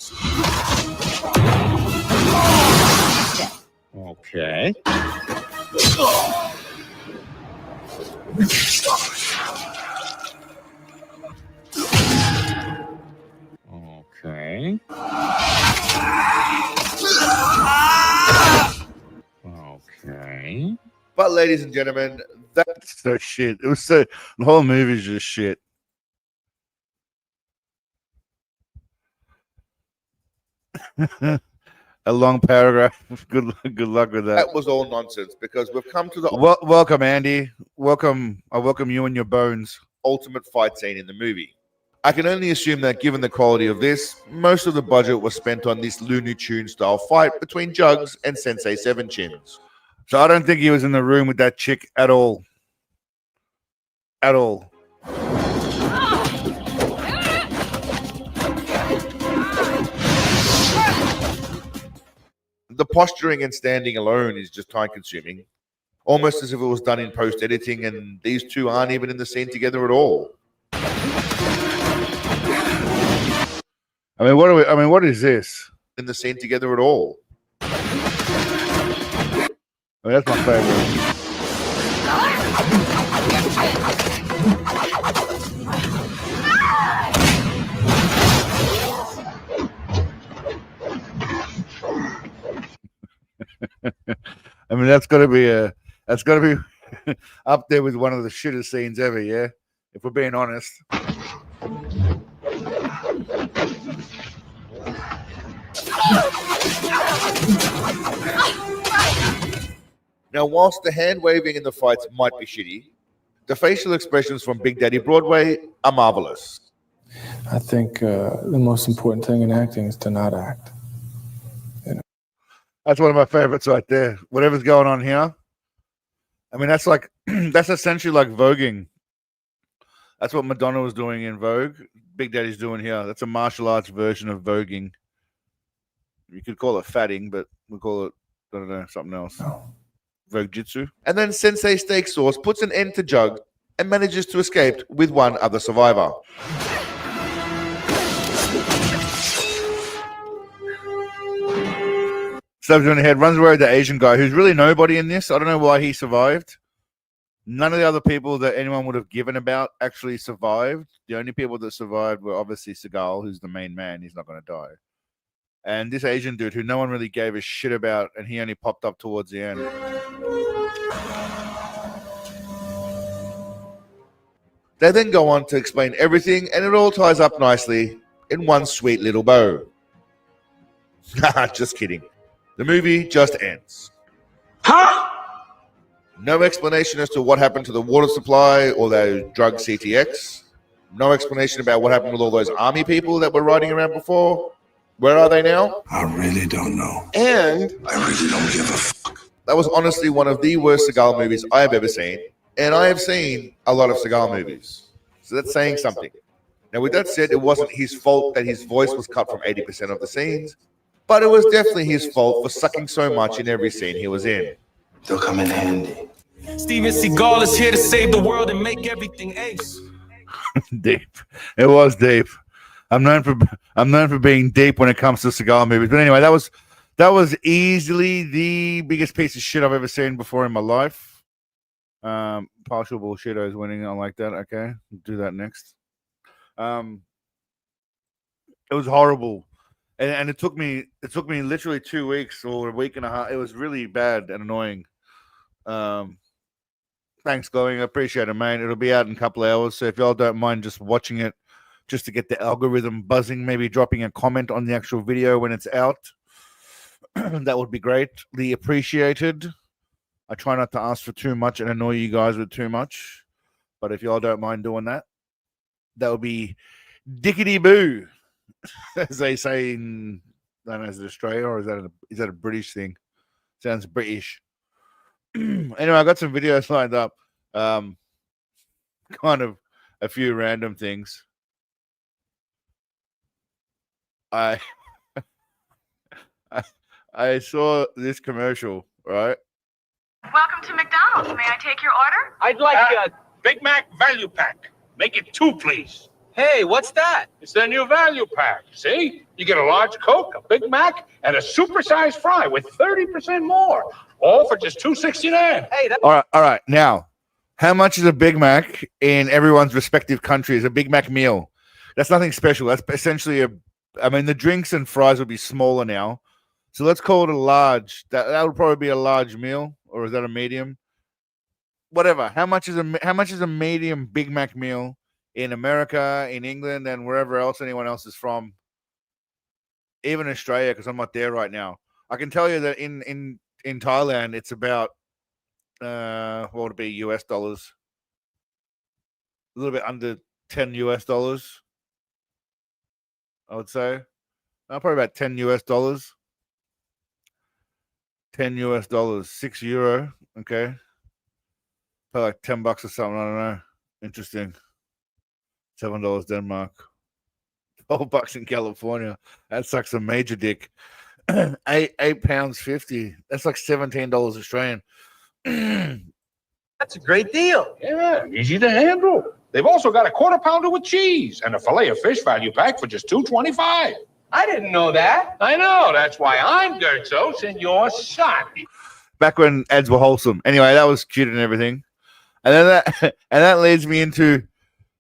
Okay. Okay. Okay. But ladies and gentlemen, that's so shit. It was so the whole movie is just shit. A long paragraph. Good luck with that. That was all nonsense because we've come to the welcome, Andy. Welcome. I welcome you and your bones. Ultimate fight scene in the movie. I can only assume that given the quality of this, most of the budget was spent on this Looney Tunes style fight between Jugs and Sensei Seven Chins. So I don't think he was in the room with that chick at all. At all. The posturing and standing alone is just time consuming, almost as if it was done in post editing, and these two aren't even in the scene together at all. What is this? In the scene together at all. That's my favorite. That's got to be up there with one of the shittest scenes ever, yeah? If we're being honest. Now, whilst the hand waving in the fights might be shitty, the facial expressions from Big Daddy Broadway are marvelous. I think the most important thing in acting is to not act. That's one of my favorites right there. Whatever's going on here. That's like, that's essentially like voguing. That's what Madonna was doing in Vogue. Big Daddy's doing here. That's a martial arts version of voguing. You could call it fatting, but we call it, I don't know, something else. No. Vogue Jitsu. And then Sensei Steak Sauce puts an end to Jug and manages to escape with one other survivor. Stabs her in the head, runs away with the Asian guy who's really nobody in this. I don't know why he survived. None of the other people that anyone would have given about actually survived. The only people that survived were obviously Seagal, who's the main man. He's not going to die. And this Asian dude who no one really gave a shit about, and he only popped up towards the end. They then go on to explain everything, and it all ties up nicely in one sweet little bow. Just kidding. The movie just ends. Huh? No explanation as to what happened to the water supply or those drug CTX. No explanation about what happened with all those army people that were riding around before. Where are they now? I really don't know. And I really don't give a fuck. That was honestly one of the worst Seagal movies I have ever seen. And I have seen a lot of Seagal movies. So that's saying something. Now, with that said, it wasn't his fault that his voice was cut from 80% of the scenes. But it was definitely his fault for sucking so much in every scene he was in. They'll come in handy. Steven Seagal is here to save the world and make everything ace. Deep. It was deep. I'm known for being deep when it comes to Seagal movies. But anyway, that was easily the biggest piece of shit I've ever seen before in my life. Partial bullshittos winning. I like that. Okay, do that next. It was horrible, and it took me literally 2 weeks or a week and a half. It was really bad and annoying. Thanks, Glowing. I appreciate it, man. It'll be out in a couple of hours, so if y'all don't mind just watching it, just to get the algorithm buzzing, maybe dropping a comment on the actual video when it's out, that would be greatly appreciated. I try not to ask for too much and annoy you guys with too much, but if y'all don't mind doing that, that would be dickety boo, as they say in, I don't know, is it Australia or is that a British thing? Sounds British. Anyway, I got some videos lined up. Kind of a few random things. I saw this commercial, right? Welcome to McDonald's. May I take your order? I'd like a Big Mac value pack. Make it 2, please. Hey, what's that? It's their new value pack. See? You get a large Coke, a Big Mac, and a supersized fry with 30% more. All for just $2.69. Hey, All right. Now, how much is a Big Mac in everyone's respective countries? A Big Mac meal. That's nothing special. That's essentially the drinks and fries will be smaller now. So let's call it a large. That would probably be a large meal, or is that a medium? Whatever. How much is a medium Big Mac meal in America, in England, and wherever else anyone else is from? Even Australia, because I'm not there right now. I can tell you that in Thailand, it's about what would it be, US dollars? A little bit under $10 US, I would say. Probably about $10 US. $10 US, €6. Okay. Probably like $10 or something. I don't know. Interesting. $7 Denmark. $12 in California. That sucks a major dick. £8.50. That's like $17 Australian. That's a great deal. Yeah, easy to handle. They've also got a quarter pounder with cheese and a fillet of fish value pack for just $2.25. I didn't know that. I know. That's why I'm Gertzos and your son. Back when ads were wholesome. Anyway, that was cute and everything. And then that leads me into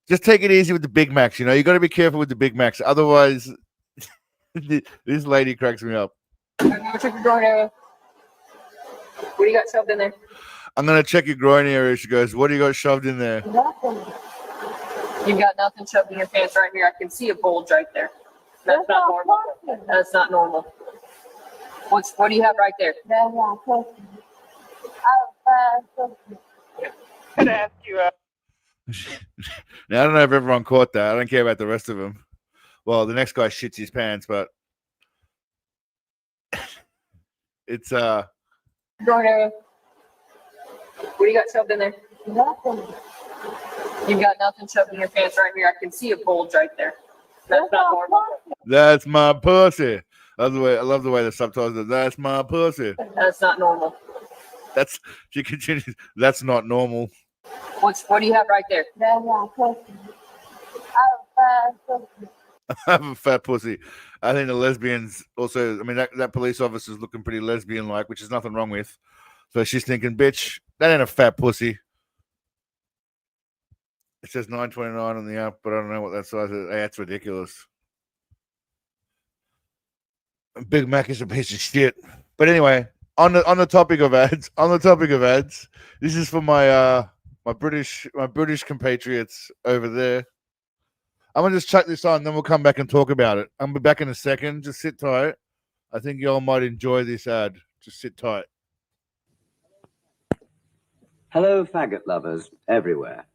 just take it easy with the Big Macs. You got to be careful with the Big Macs. Otherwise, this lady cracks me up. Check your groin area. What do you got shoved in there? I'm going to check your groin area. She goes, what do you got shoved in there? Nothing. You've got nothing shoved in your pants right here. I can see a bulge right there. That's not normal. That's not normal. What do you have right there? Can I ask you Now, I don't know if everyone caught that. I don't care about the rest of them. Well, the next guy shits his pants, but it's groin area. What do you got shoved in there? Nothing. You've got nothing shoved in your pants right here. I can see a bulge right there. That's not normal. That's my pussy. I love the way the subtitles are. That's my pussy. That's not normal. She continues. That's not normal. What do you have right there? I have a fat pussy. I think the lesbians also. I mean, that police officer's looking pretty lesbian-like, which is nothing wrong with. So she's thinking, bitch, that ain't a fat pussy. It says 9.29 on the app, but I don't know what that size is. Hey, that's ridiculous. Big Mac is a piece of shit. But anyway, on the topic of ads, this is for my British compatriots over there. I'm gonna just chuck this on, then we'll come back and talk about it. I'll be back in a second. Just sit tight. I think y'all might enjoy this ad. Just sit tight. Hello, faggot lovers everywhere.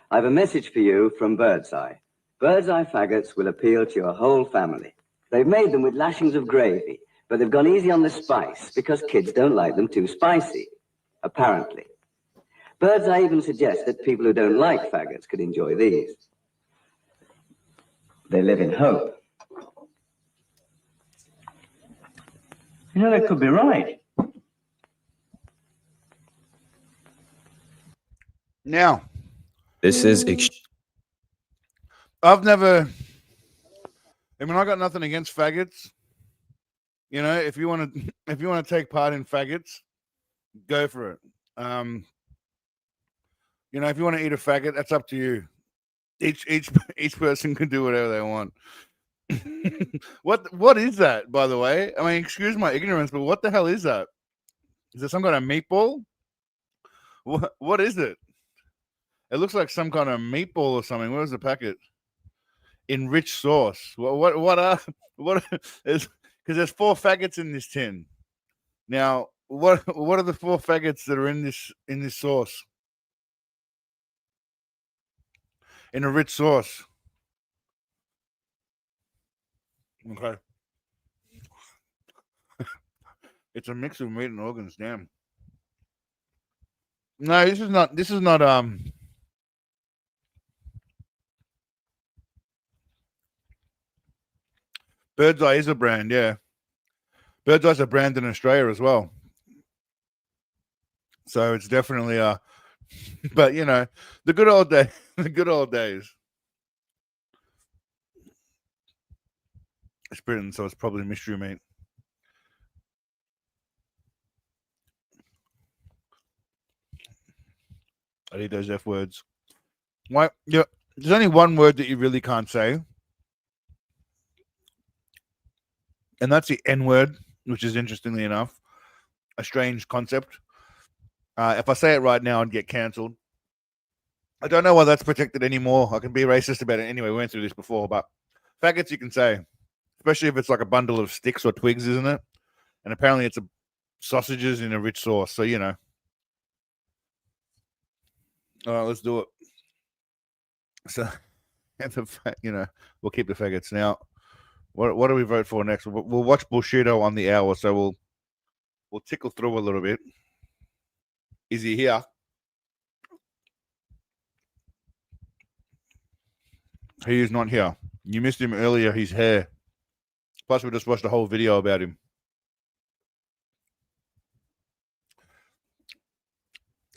I have a message for you from Birdseye. Birdseye faggots will appeal to your whole family. They've made them with lashings of gravy, but they've gone easy on the spice because kids don't like them too spicy, apparently. Birdseye even suggests that people who don't like faggots could enjoy these. They live in hope. They could be right. Now, this is. I got nothing against faggots. If you want to take part in faggots, go for it. If you want to eat a faggot, that's up to you. Each person can do whatever they want. What is that, by the way? I mean, excuse my ignorance, but what the hell is that? Is it some kind of meatball? What is it? It looks like some kind of meatball or something. Where's the packet? Enriched sauce. What is? Because there's 4 faggots in this tin. Now, what are the 4 faggots that are in this sauce? In a rich sauce. Okay. It's a mix of meat and organs. Damn. No, this is not. Birdseye is a brand, yeah. Birdseye's a brand in Australia as well. So it's definitely but you know, the good old day, the good old days. It's Britain, so it's probably mystery meat. I need those F words. Why? Yeah, there's only one word that you really can't say, and that's the N word, which is interestingly enough a strange concept. If I say it right now, I'd get cancelled. I don't know why that's protected anymore. I can be racist about it anyway. We went through this before, but faggots you can say, especially if it's like a bundle of sticks or twigs, isn't it? And apparently it's sausages in a rich sauce. So, you know. All right, let's do it. So, you know, we'll keep the faggots. Now, what do we vote for next? We'll watch Bushido on the hour, so we'll tickle through a little bit. Is he here? He is not here. You missed him earlier, his hair. Plus, we just watched a whole video about him.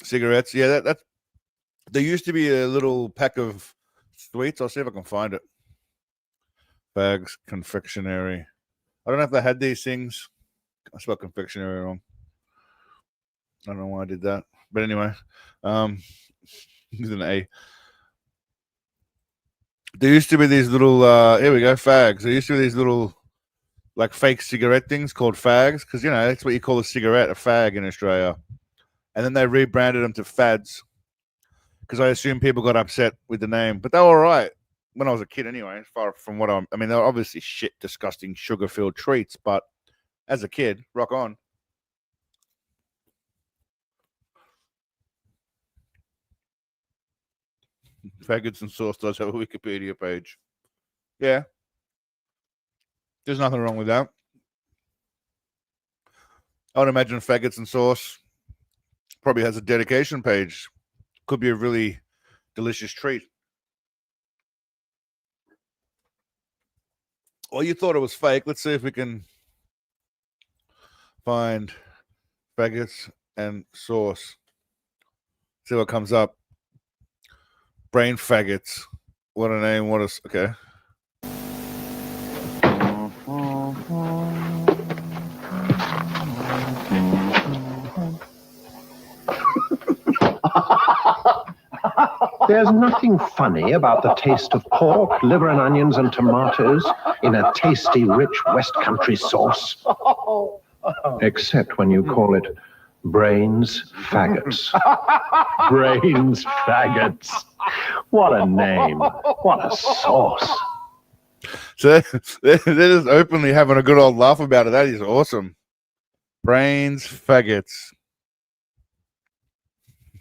Cigarettes. Yeah, that's. There used to be a little pack of sweets. I'll see if I can find it. Bags, confectionery. I don't know if they had these things. I spelled confectionery wrong. I don't know why I did that. But anyway, with an A. There used to be these little, here we go, fags. There used to be these little, like, fake cigarette things called fags. Because, you know, that's what you call a cigarette, a fag in Australia. And then they rebranded them to fads. Because I assume people got upset with the name. But they were all right when I was a kid anyway. Far from what I mean, they were obviously shit, disgusting, sugar-filled treats. But as a kid, rock on. Faggots and Sauce does have a Wikipedia page. Yeah. There's nothing wrong with that. I would imagine Faggots and Sauce probably has a dedication page. Could be a really delicious treat. Well, you thought it was fake. Let's see if we can find Faggots and Sauce. See what comes up. Brain faggots. What a name. What a... Okay. There's nothing funny about the taste of pork, liver and onions and tomatoes in a tasty, rich West Country sauce. Except when you call it Brains Faggots. Brains Faggots. What a name. What a sauce. So they're just openly having a good old laugh about it. That is awesome. Brains Faggots.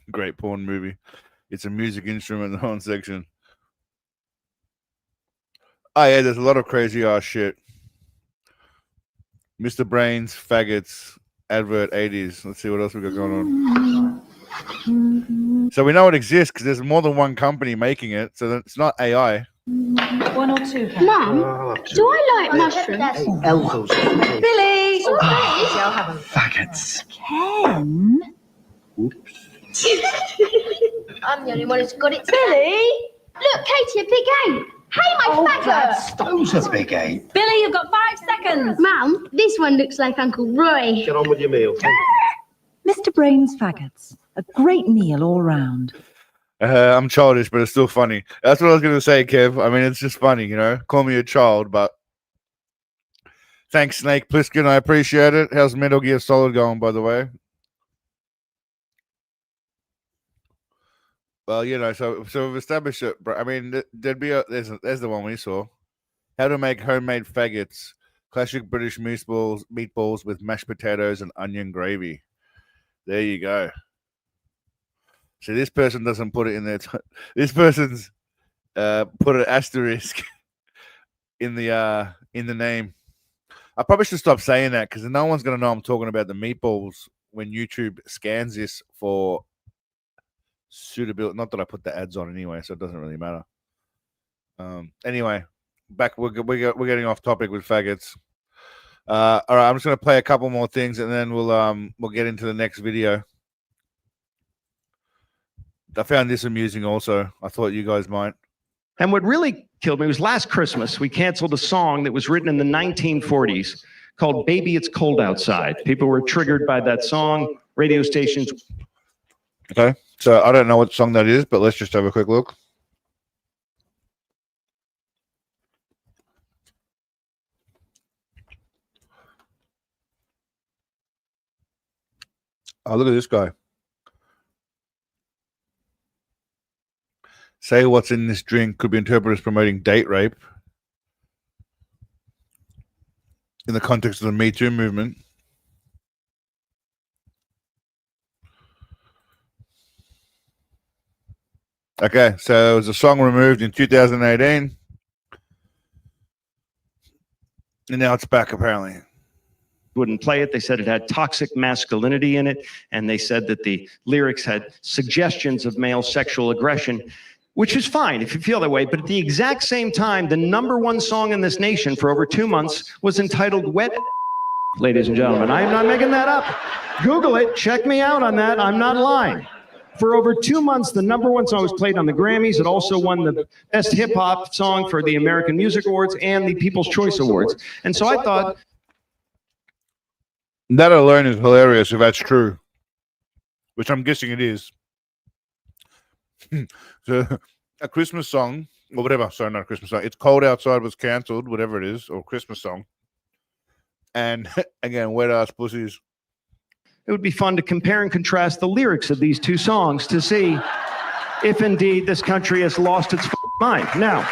Great porn movie. It's a music instrument in the horn section. Oh, yeah, there's a lot of crazy ass shit. Mr. Brains, Faggots, advert 80s. Let's see what else we got going on. So we know it exists because there's more than one company making it. So it's not AI. 1 or 2. Mum, do I like mushrooms? Elbows. Billy! I'll have them. Faggots. Ken? I'm the only one who's got it. Billy! Look, Katie, a big ape. Hey, my faggot! Those are big ape. Billy, you've got 5 seconds. Mum, this one looks like Uncle Roy. Get on with your meal. Mr. Brains Faggots. A great meal all round. I'm childish, but it's still funny. That's what I was going to say, Kev. I mean, it's just funny, you know. Call me a child, but thanks, Snake Plissken. I appreciate it. How's Metal Gear Solid going, by the way? Well, you know, so we've established it. I mean, there's the one we saw. How to make homemade faggots. Classic British meatballs with mashed potatoes and onion gravy. There you go. See, this person doesn't put it in there. This person's put an asterisk in the name. I probably should stop saying that because no one's gonna know I'm talking about the meatballs when YouTube scans this for suitability. Not that I put the ads on anyway, so it doesn't really matter. Anyway, back we're getting off topic with faggots. All right, I'm just gonna play a couple more things and then we'll get into the next video. I found this amusing also. I thought you guys might. And what really killed me was last Christmas, we canceled a song that was written in the 1940s called Baby It's Cold Outside. People were triggered by that song, radio stations. Okay, so I don't know what song that is, but let's just have a quick look. Oh, look at this guy. Say what's in this drink could be interpreted as promoting date rape in the context of the Me Too movement. Okay, so it was a song removed in 2018. And now it's back, apparently. Wouldn't play it. They said it had toxic masculinity in it. And they said that the lyrics had suggestions of male sexual aggression, which is fine if you feel that way. But at the exact same time, the #1 song in this nation for over 2 months was entitled Wet. Ladies and gentlemen, I'm not making that up. Google it. Check me out on that. I'm not lying. For over 2 months, the #1 song was played on the Grammys. It also won the Best Hip Hop Song for the American Music Awards and the People's Choice Awards. And so I thought... That alone is hilarious if that's true, which I'm guessing it is. So a Christmas song, or whatever, sorry, not a Christmas song. It's Cold Outside was cancelled, whatever it is, or Christmas song. And again, Wet Ass Pussies. It would be fun to compare and contrast the lyrics of these two songs to see if indeed this country has lost its mind. Now,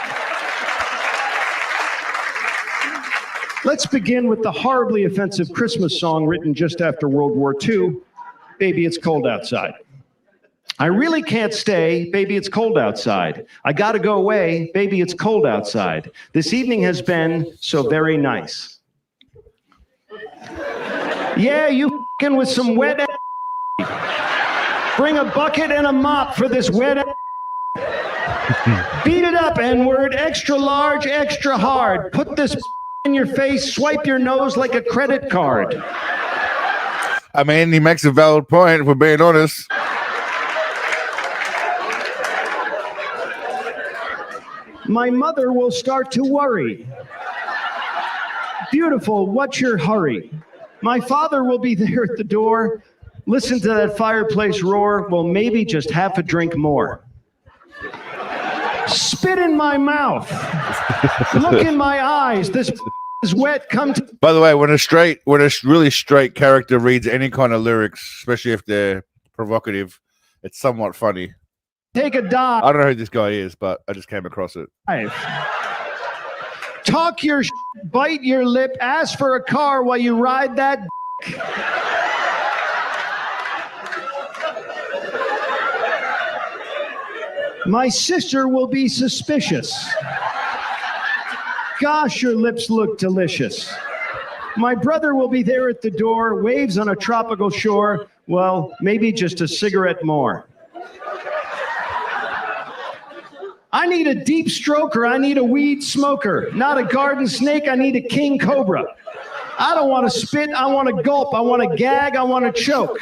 let's begin with the horribly offensive Christmas song written just after World War II, Baby It's Cold Outside. I really can't stay, baby, it's cold outside. I gotta go away, baby, it's cold outside. This evening has been so very nice. Yeah, you f***ing with some wet ass. Bring a bucket and a mop for this wet ass. Beat it up, N-word, extra large, extra hard. Put this in your face, swipe your nose like a credit card. I mean, he makes a valid point, if we're being honest. My mother will start to worry. Beautiful, what's your hurry? My father will be there at the door. Listen to that fireplace roar. Well, maybe just half a drink more. Spit in my mouth. Look in my eyes. This is wet. Come to... By the way, when a really straight character reads any kind of lyrics, especially if they're provocative, it's somewhat funny. Take a dive. I don't know who this guy is, but I just came across it. Talk your bite your lip, ask for a car while you ride that dick. My sister will be suspicious. Gosh, your lips look delicious. My brother will be there at the door, waves on a tropical shore. Well, maybe just a cigarette more. I need a deep stroker. I need a weed smoker. Not a garden snake. I need a king cobra. I don't want to spit. I want to gulp. I want to gag. I want to choke.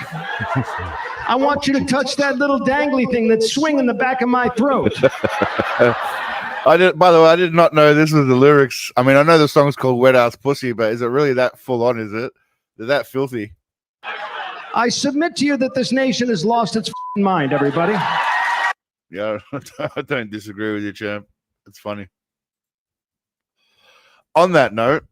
I want you to touch that little dangly thing that's swinging the back of my throat. By the way, I did not know this was the lyrics. I mean, I know the song's called Wet Ass Pussy, but is it really that full on? Is it? Is that filthy? I submit to you that this nation has lost its mind, everybody. Yeah, I don't disagree with you, champ. It's funny. On that note,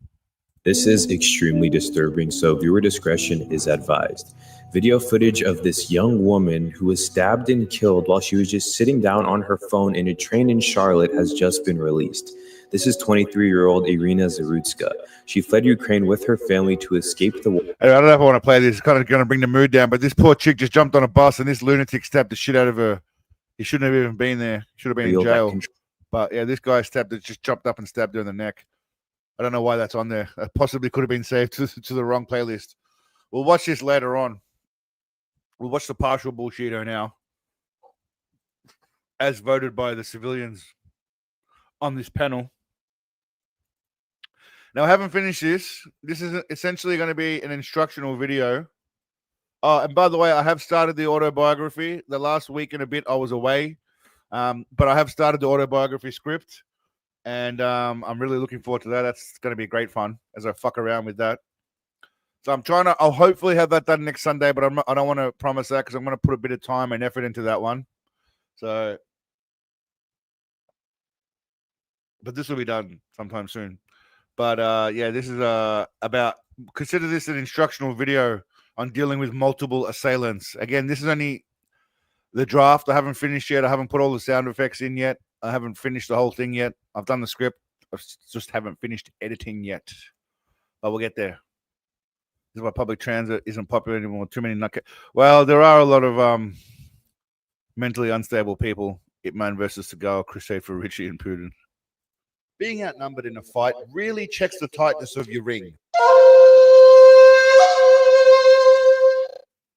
this is extremely disturbing, so viewer discretion is advised. Video footage of this young woman who was stabbed and killed while she was just sitting down on her phone in a train in Charlotte has just been released. This is 23-year-old Irina Zarutska. She fled Ukraine with her family to escape the war. I don't know if I want to play this. It's kind of going to bring the mood down, but this poor chick just jumped on a bus and this lunatic stabbed the shit out of her. He shouldn't have even been there. Should have been in jail. But yeah, this guy just jumped up and stabbed her in the neck. I don't know why that's on there. It possibly could have been saved to the wrong playlist. We'll watch this later on. We'll watch the partial bullshitter now, as voted by the civilians on this panel. Now, I haven't finished this. This is essentially going to be an instructional video. And by the way, I have started the autobiography. The last week and a bit, I was away. But I have started the autobiography script. And I'm really looking forward to that. That's going to be great fun as I fuck around with that. So I'll hopefully have that done next Sunday, but I don't want to promise that because I'm going to put a bit of time and effort into that one. So, but this will be done sometime soon. But yeah, this is consider this an instructional video on dealing with multiple assailants. Again, this is only the draft. I haven't finished yet. I haven't put all the sound effects in yet. I haven't finished the whole thing yet. I've done the script. I just haven't finished editing yet. But we'll get there. This is why public transit isn't popular anymore. Too many Well, there are a lot of mentally unstable people. Hitman versus Seagal, crusade for Richie and Putin. Being outnumbered in a fight really checks the tightness of your ring.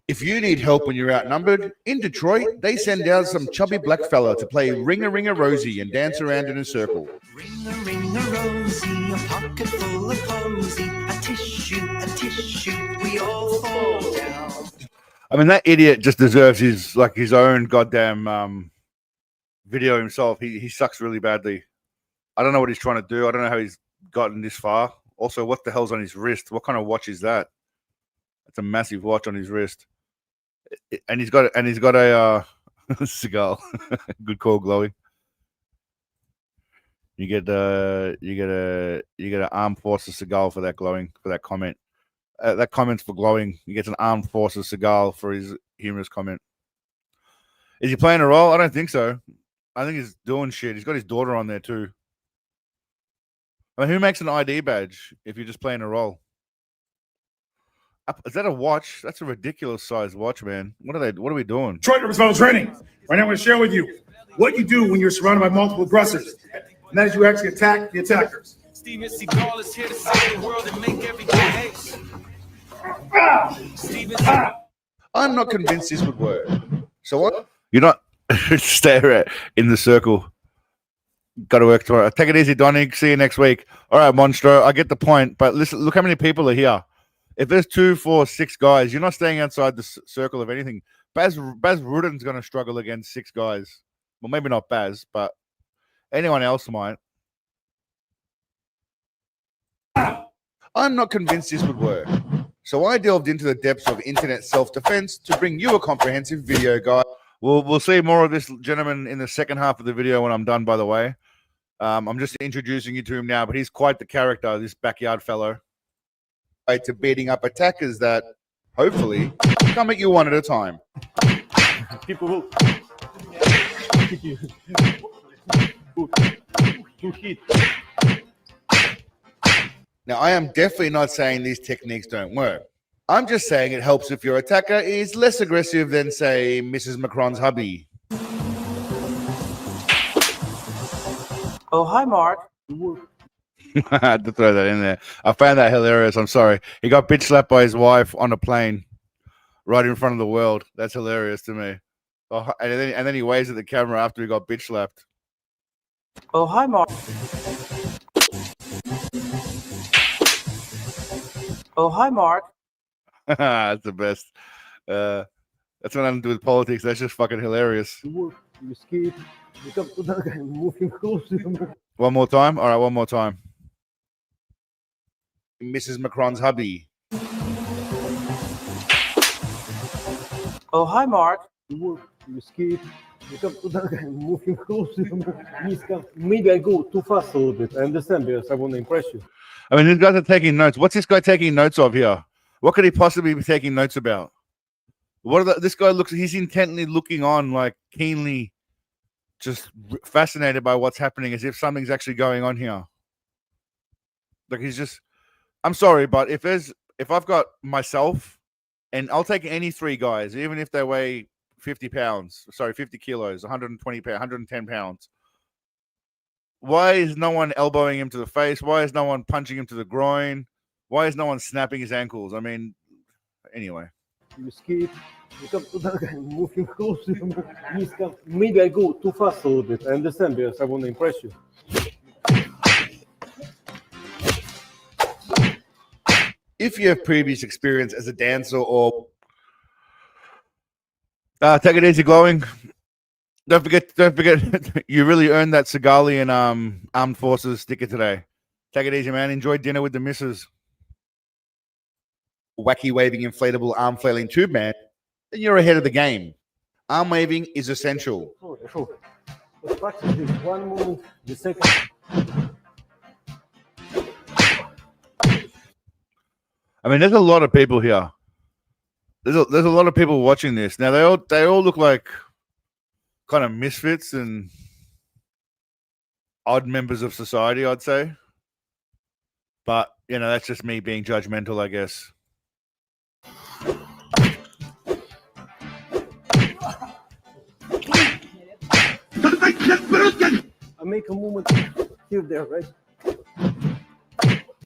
If you need help when you're outnumbered, in Detroit, they send down some chubby black fella to play Ring-a-Ring-a Rosie and dance around in a circle. Ring-a-ring-a-rosy, a pocket full of posy, a tissue, we all fall down. I mean, that idiot just deserves his own goddamn video himself. He sucks really badly. I don't know what he's trying to do. I don't know how he's gotten this far. Also, what the hell's on his wrist? What kind of watch is that? It's a massive watch on his wrist. And he's got a Seagal. Good call, Glowy. You get an Armed Forces Seagal for that comment. That comment's for Glowing. He gets an Armed Forces Seagal for his humorous comment. Is he playing a role? I don't think so. I think he's doing shit. He's got his daughter on there too. I mean, who makes an ID badge if you're just playing a role? Is that a watch? That's a ridiculous sized watch, man. What are we doing? Detroit Response Training. Right now I'm going to share with you what you do when you're surrounded by multiple aggressors. And that is you actually attack the attackers. Steven Seagal is here to save the world and make everything ace. I'm not convinced this would work. So what? You're not stare in the circle. Got to work tomorrow. Take it easy, Donnie. See you next week. All right, Monstro. I get the point. But listen, look how many people are here. If there's 2, 4, 6 guys, you're not staying outside the circle of anything. Baz Ruden's going to struggle against 6 guys. Well, maybe not Baz, but anyone else might. I'm not convinced this would work. So I delved into the depths of internet self-defense to bring you a comprehensive video guide. We'll see more of this gentleman in the second half of the video when I'm done, by the way. I'm just introducing you to him now, but he's quite the character, this backyard fellow. To beating up attackers that, hopefully, come at you one at a time. People will hit you. Now, I am definitely not saying these techniques don't work. I'm just saying it helps if your attacker is less aggressive than, say, Mrs. Macron's hubby. Oh, hi, Mark. I had to throw that in there. I found that hilarious. I'm sorry. He got bitch slapped by his wife on a plane right in front of the world. That's hilarious to me. Oh, and then he waves at the camera after he got bitch slapped. Oh, hi, Mark. Oh, hi, Mark. That's the best. That's what I do with politics. That's just fucking hilarious. You escape. You come to that guy and move him closer. One more time? All right, one more time. Mrs. Macron's hubby. Oh, hi, Mark. You escape. You come to that guy, move him closer. Maybe I go too fast a little bit. I understand because I want to impress you. I mean, these guys are taking notes. What's this guy taking notes of here? What could he possibly be taking notes about? This guy looks, he's intently looking on, like keenly, just fascinated by what's happening, as if something's actually going on here. Like he's just, I'm sorry, but if I've got myself, and I'll take any three guys, even if they weigh 50 kilos, 120 pounds, 110 pounds. Why is no one elbowing him to the face? Why is no one punching him to the groin? Why is no one snapping his ankles? I mean, anyway. You skip. You come to that guy, move him closer. Maybe I go too fast a little bit. I understand because I want to impress you. If you have previous experience as a dancer or take it easy, glowing. Don't forget, you really earned that Seagalian Armed Forces sticker today. Take it easy, man. Enjoy dinner with the missus. Wacky waving inflatable arm flailing tube man, then you're ahead of the game. Arm waving is essential. Sure. Let's practice this. One moment, the second. I mean, there's a lot of people here. There's a lot of people watching this. Now they all look like kind of misfits and odd members of society, I'd say. But you know, that's just me being judgmental, I guess. I make a movement here, there, right?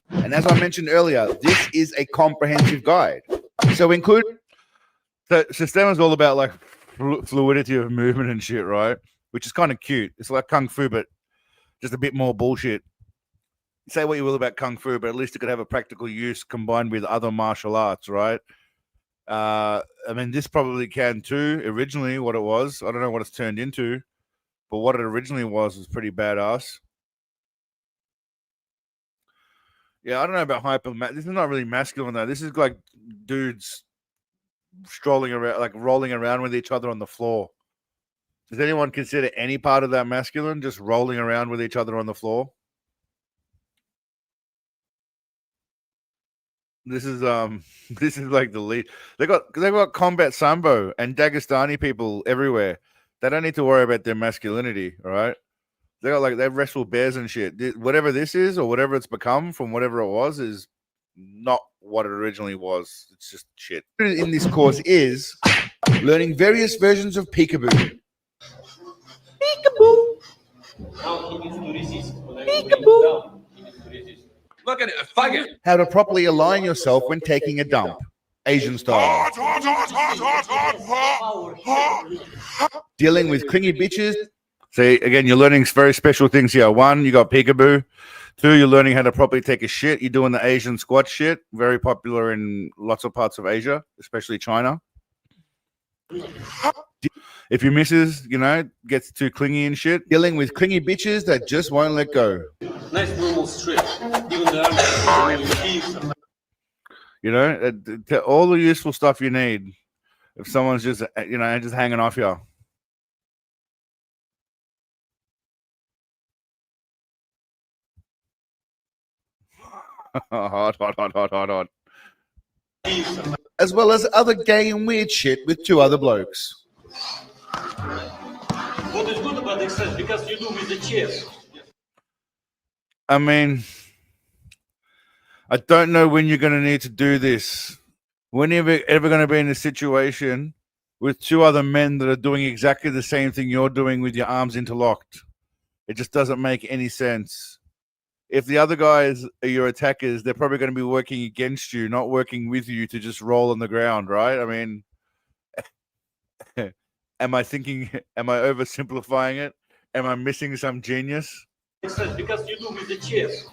And as I mentioned earlier, this is a comprehensive guide. So include the system is all about like fluidity of movement and shit, right? Which is kind of cute. It's like kung fu, but just a bit more bullshit. Say what you will about kung fu, but at least it could have a practical use combined with other martial arts, right? I mean, this probably can too. Originally, what it was, I don't know what it's turned into, but what it originally was pretty badass. Yeah, I don't know about hyper. This is not really masculine though. This is like dudes strolling around, like rolling around with each other on the floor. Does anyone consider any part of that masculine? Just rolling around with each other on the floor. This is like the lead. They got combat sambo and Dagestani people everywhere. They don't need to worry about their masculinity, all right? They wrestle bears and shit. Whatever this is or whatever it's become from whatever it was is not what it originally was. It's just shit. In this course is learning various versions of peekaboo. Peekaboo. Now he needs to resist. When I bring him down, he needs to resist. Look at it, faggot. How to properly align yourself when taking a dump, Asian style. Dealing with clingy bitches. See, again, you're learning very special things here. 1, you got peekaboo. 2, you're learning how to properly take a shit. You're doing the Asian squat shit, very popular in lots of parts of Asia, especially China. If your missus, gets too clingy and shit, dealing with clingy bitches that just won't let go. Nice normal strip. Even the arms, all the useful stuff you need if someone's just, just hanging off you. Hot. As well as other gay and weird shit with 2 other blokes. What is good about exercise? Because you do with the chest. I mean, I don't know when you're going to need to do this. When are you ever going to be in a situation with 2 other men that are doing exactly the same thing you're doing with your arms interlocked? It just doesn't make any sense. If the other guys are your attackers, they're probably going to be working against you, not working with you to just roll on the ground, right? I mean, am I oversimplifying it? Am I missing some genius? Because you do with the chest.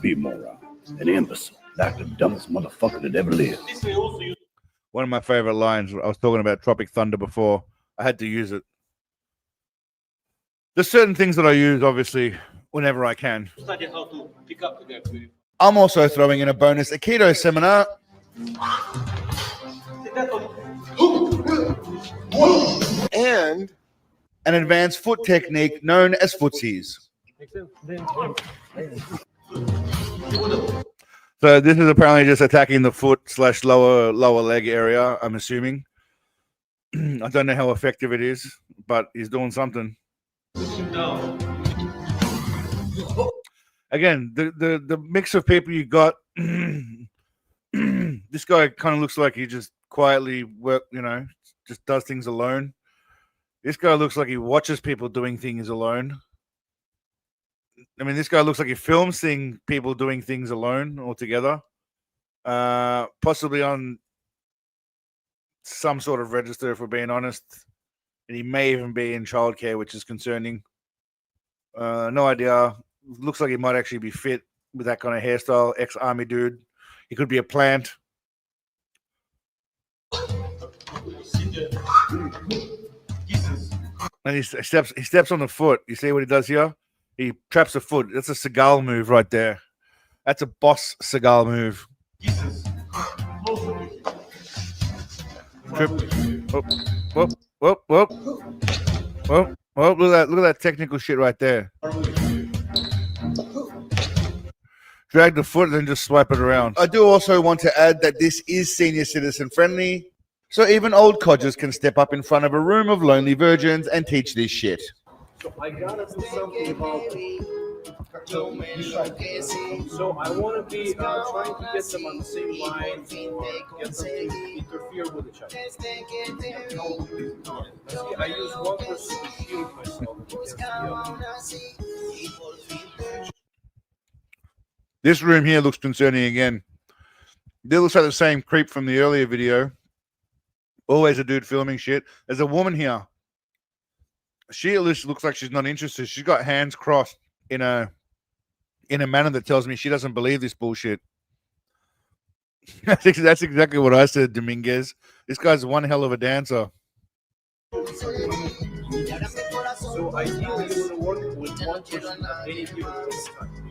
Be moron, an imbecile, like the dumbest motherfucker that ever lived. One of my favorite lines. I was talking about Tropic Thunder before. I had to use it. There's certain things that I use, obviously, whenever I can. Study how to pick up the I'm also throwing in a bonus Aikido seminar. and an advanced foot technique known as footsies. So this is apparently just attacking the foot / lower leg area, I'm assuming. I don't know how effective it is, but he's doing something. Again, the mix of people you got. This guy kind of looks like he just quietly just does things alone. This guy looks like he watches people doing things alone. I mean, this guy looks like he films people doing things alone or together. Possibly on some sort of register, if we're being honest. And he may even be in childcare, which is concerning. No idea. Looks like he might actually be fit with that kind of hairstyle. Ex-army dude. He could be a plant. And he steps on the foot. You see what he does here? He traps the foot. That's a Seagal move right there. That's a boss Seagal move. Trip. Whoop. Look at that technical shit right there. Drag the foot and then just swipe it around. I do also want to add that this is senior citizen friendly, so even old codgers can step up in front of a room of lonely virgins and teach this shit. So I gotta do something about so I want to be trying to get them on the same line or get them to interfere with each other. I use one person to shield myself against the other. This room here looks concerning again. This looks like the same creep from the earlier video. Always a dude filming shit. There's a woman here. She at least looks like she's not interested. She's got hands crossed in a manner that tells me she doesn't believe this bullshit. That's exactly what I said, Dominguez. This guy's one hell of a dancer. So ideally, you want to work with one person at any given time.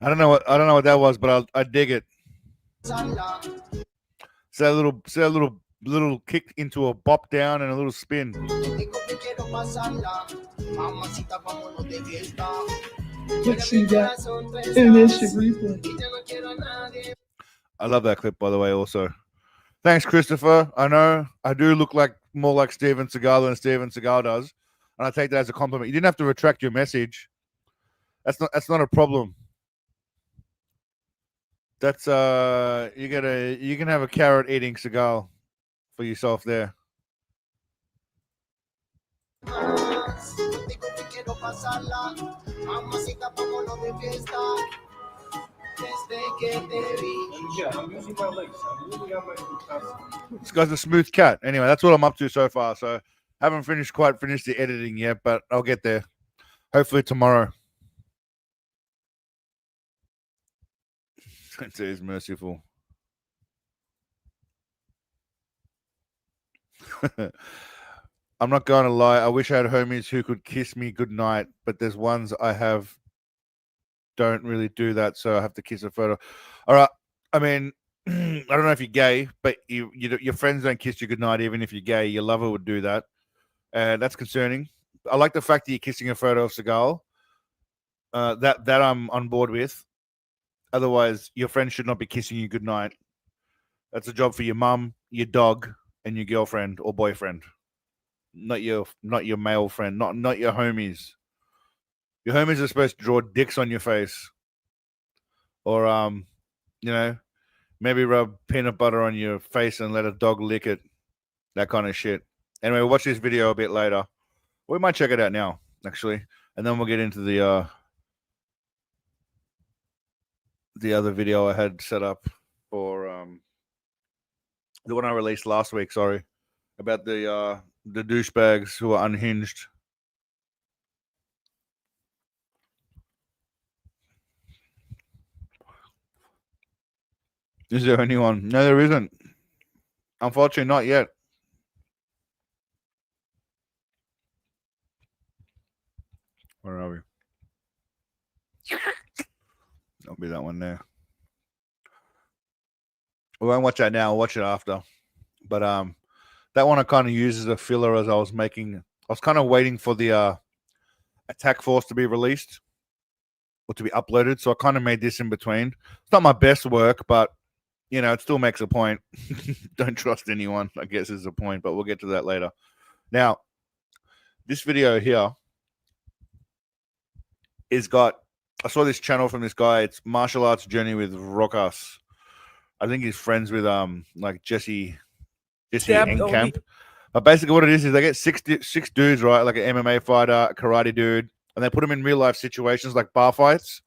I don't know what that was, but I dig it. So a little kick into a bop down and a little spin. Let's see that in instant replay. I love that clip, by the way, also. Thanks, Christopher. I know I do look more like Steven Seagal than Steven Seagal does, and I take that as a compliment. You didn't have to retract your message. That's not a problem. That's you can have a carrot eating Seagal for yourself there. This guy's a smooth cat. Anyway, that's what I'm up to so far. So haven't quite finished the editing yet, but I'll get there. Hopefully tomorrow. It is merciful. I'm not going to lie. I wish I had homies who could kiss me goodnight, but there's ones I have don't really do that, so I have to kiss a photo. All right. I mean, I don't know if you're gay, but your friends don't kiss you goodnight, even if you're gay. Your lover would do that. That's concerning. I like the fact that you're kissing a photo of Seagal. That I'm on board with. Otherwise, your friend should not be kissing you goodnight. That's a job for your mum, your dog, and your girlfriend or boyfriend. Not your male friend, not your homies. Your homies are supposed to draw dicks on your face. Or maybe rub peanut butter on your face and let a dog lick it. That kind of shit. Anyway, watch this video a bit later. We might check it out now, actually. And then we'll get into the other video I had set up for the one I released last week, sorry. About the douchebags who are unhinged. Is there anyone? No, there isn't. Unfortunately, not yet. Where are we? That'll be that one there. We won't watch that now. I'll watch it after. But that one I kind of used as a filler as I was making. I was kind of waiting for the Attack Force to be released or to be uploaded. So I kind of made this in between. It's not my best work, but you know, it still makes a point. Don't trust anyone, I guess is the point, but we'll get to that later. Now, this video here is got, I saw this channel from this guy. It's Martial Arts Journey with Rokas. I think he's friends with like Jesse Enkamp. But basically what it is they get six dudes, right? Like an MMA fighter, a karate dude, and they put them in real life situations like bar fights.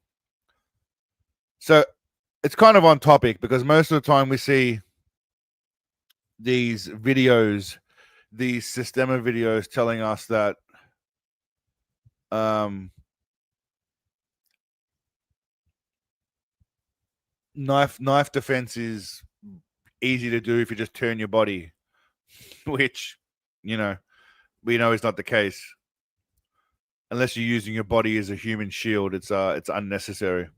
So it's kind of on topic because most of the time we see these videos, these Systema videos telling us that knife defense is easy to do if you just turn your body, which, you know, we know is not the case. Unless you're using your body as a human shield, it's unnecessary.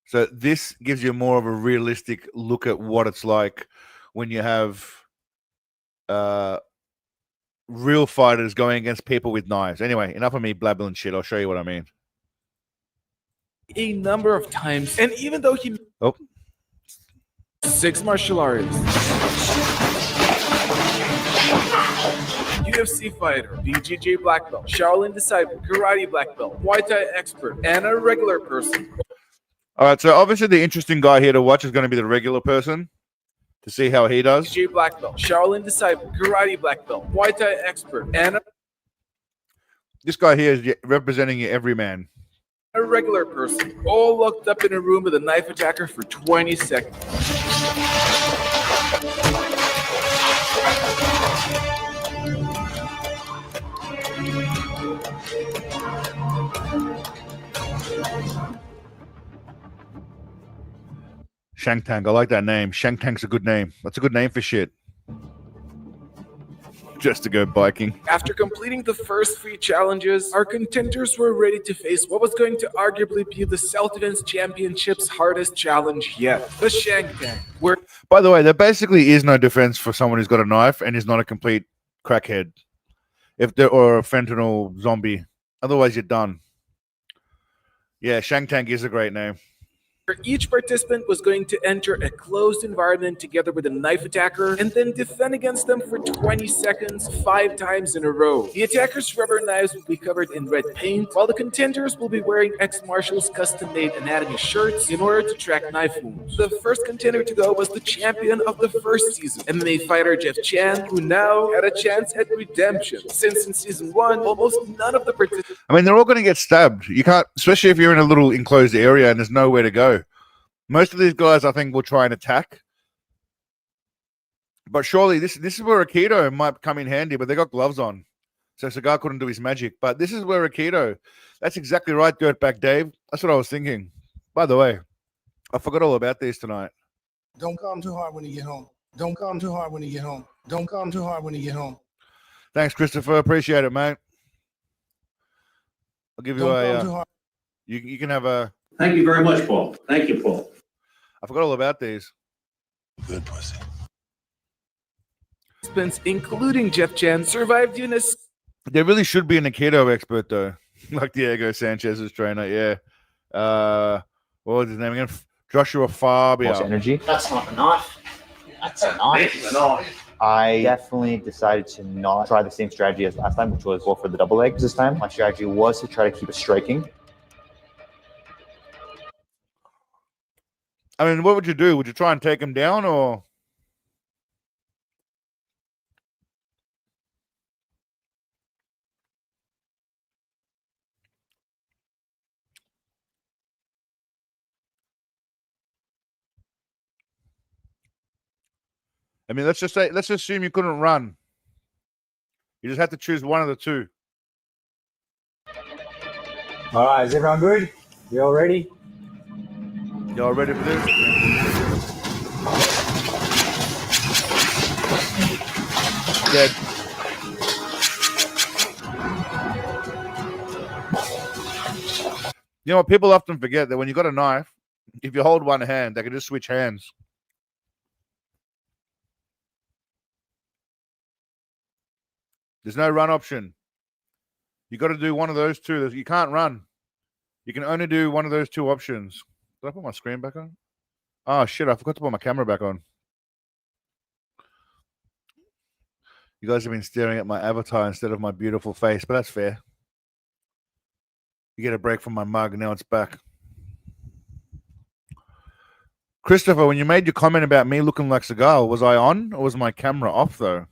So this gives you more of a realistic look at what it's like when you have real fighters going against people with knives. Anyway, enough of me blabbling shit. I'll show you what I mean. A number of times, and even though he 6 martial artists, UFC fighter, BJJ black belt, Shaolin disciple, karate black belt, Muay Thai expert, and a regular person. All right, so obviously the interesting guy here to watch is going to be the regular person to see how he does. BJJ black belt, Shaolin disciple, karate black belt, Muay Thai expert, and This guy here is representing your everyman. a regular person, all locked up in a room with a knife attacker for 20 seconds. Shangtang, I like that name. Shangtang's a good name. That's a good name for shit. Just to go biking. After completing the first 3 challenges, our contenders were ready to face what was going to arguably be the Self-Defense Championship's hardest challenge yet, the Shangtang. By the way, there basically is no defense for someone who's got a knife and is not a complete crackhead, or a fentanyl zombie. Otherwise, you're done. Yeah, Shangtang is a great name. Each participant was going to enter a closed environment together with a knife attacker and then defend against them for 20 seconds 5 times in a row. The attacker's rubber knives will be covered in red paint, while the contenders will be wearing ex-marshals custom-made anatomy shirts in order to track knife wounds. The first contender to go was the champion of the first season, MMA fighter Jeff Chan, who now had a chance at redemption, since in season 1, almost none of the participants... I mean, they're all going to get stabbed. You can't, especially if you're in a little enclosed area and there's nowhere to go. Most of these guys, I think, will try and attack. But surely this is where Aikido might come in handy, but they got gloves on. So Seagal couldn't do his magic. But this is where Aikido, that's exactly right, Dirtbag Dave. That's what I was thinking. By the way, I forgot all about these tonight. Don't come too hard when you get home. Don't come too hard when you get home. Don't come too hard when you get home. Thanks, Christopher. Appreciate it, mate. I'll give you you can have a... Thank you very much, Paul. Thank you, Paul. I forgot all about these. Good pussy. Participants, including Jeff Chan, survived units. There really should be an Aikido expert, though. Like Diego Sanchez's trainer, yeah. What was his name again? Joshua Fabio. Energy. That's not a knife. That's a knife. It's a knife. I definitely decided to not try the same strategy as last time, which was go for the double legs this time. My strategy was to try to keep it striking. I mean, what would you do? Would you try and take him down, or? I mean, let's assume you couldn't run. You just have to choose one of the two. All right, is everyone good? You all ready? Y'all ready for this? Dead. You know what? People often forget that when you got a knife, If you hold one hand, they can just switch hands. There's no run option. You got to do one of those two. You can't run. You can only do one of those two options. Did I put my screen back on? Oh, shit. I forgot to put my camera back on. You guys have been staring at my avatar instead of my beautiful face, but that's fair. You get a break from my mug. Now it's back. Christopher, when you made your comment about me looking like Seagal, was I on or was my camera off, though?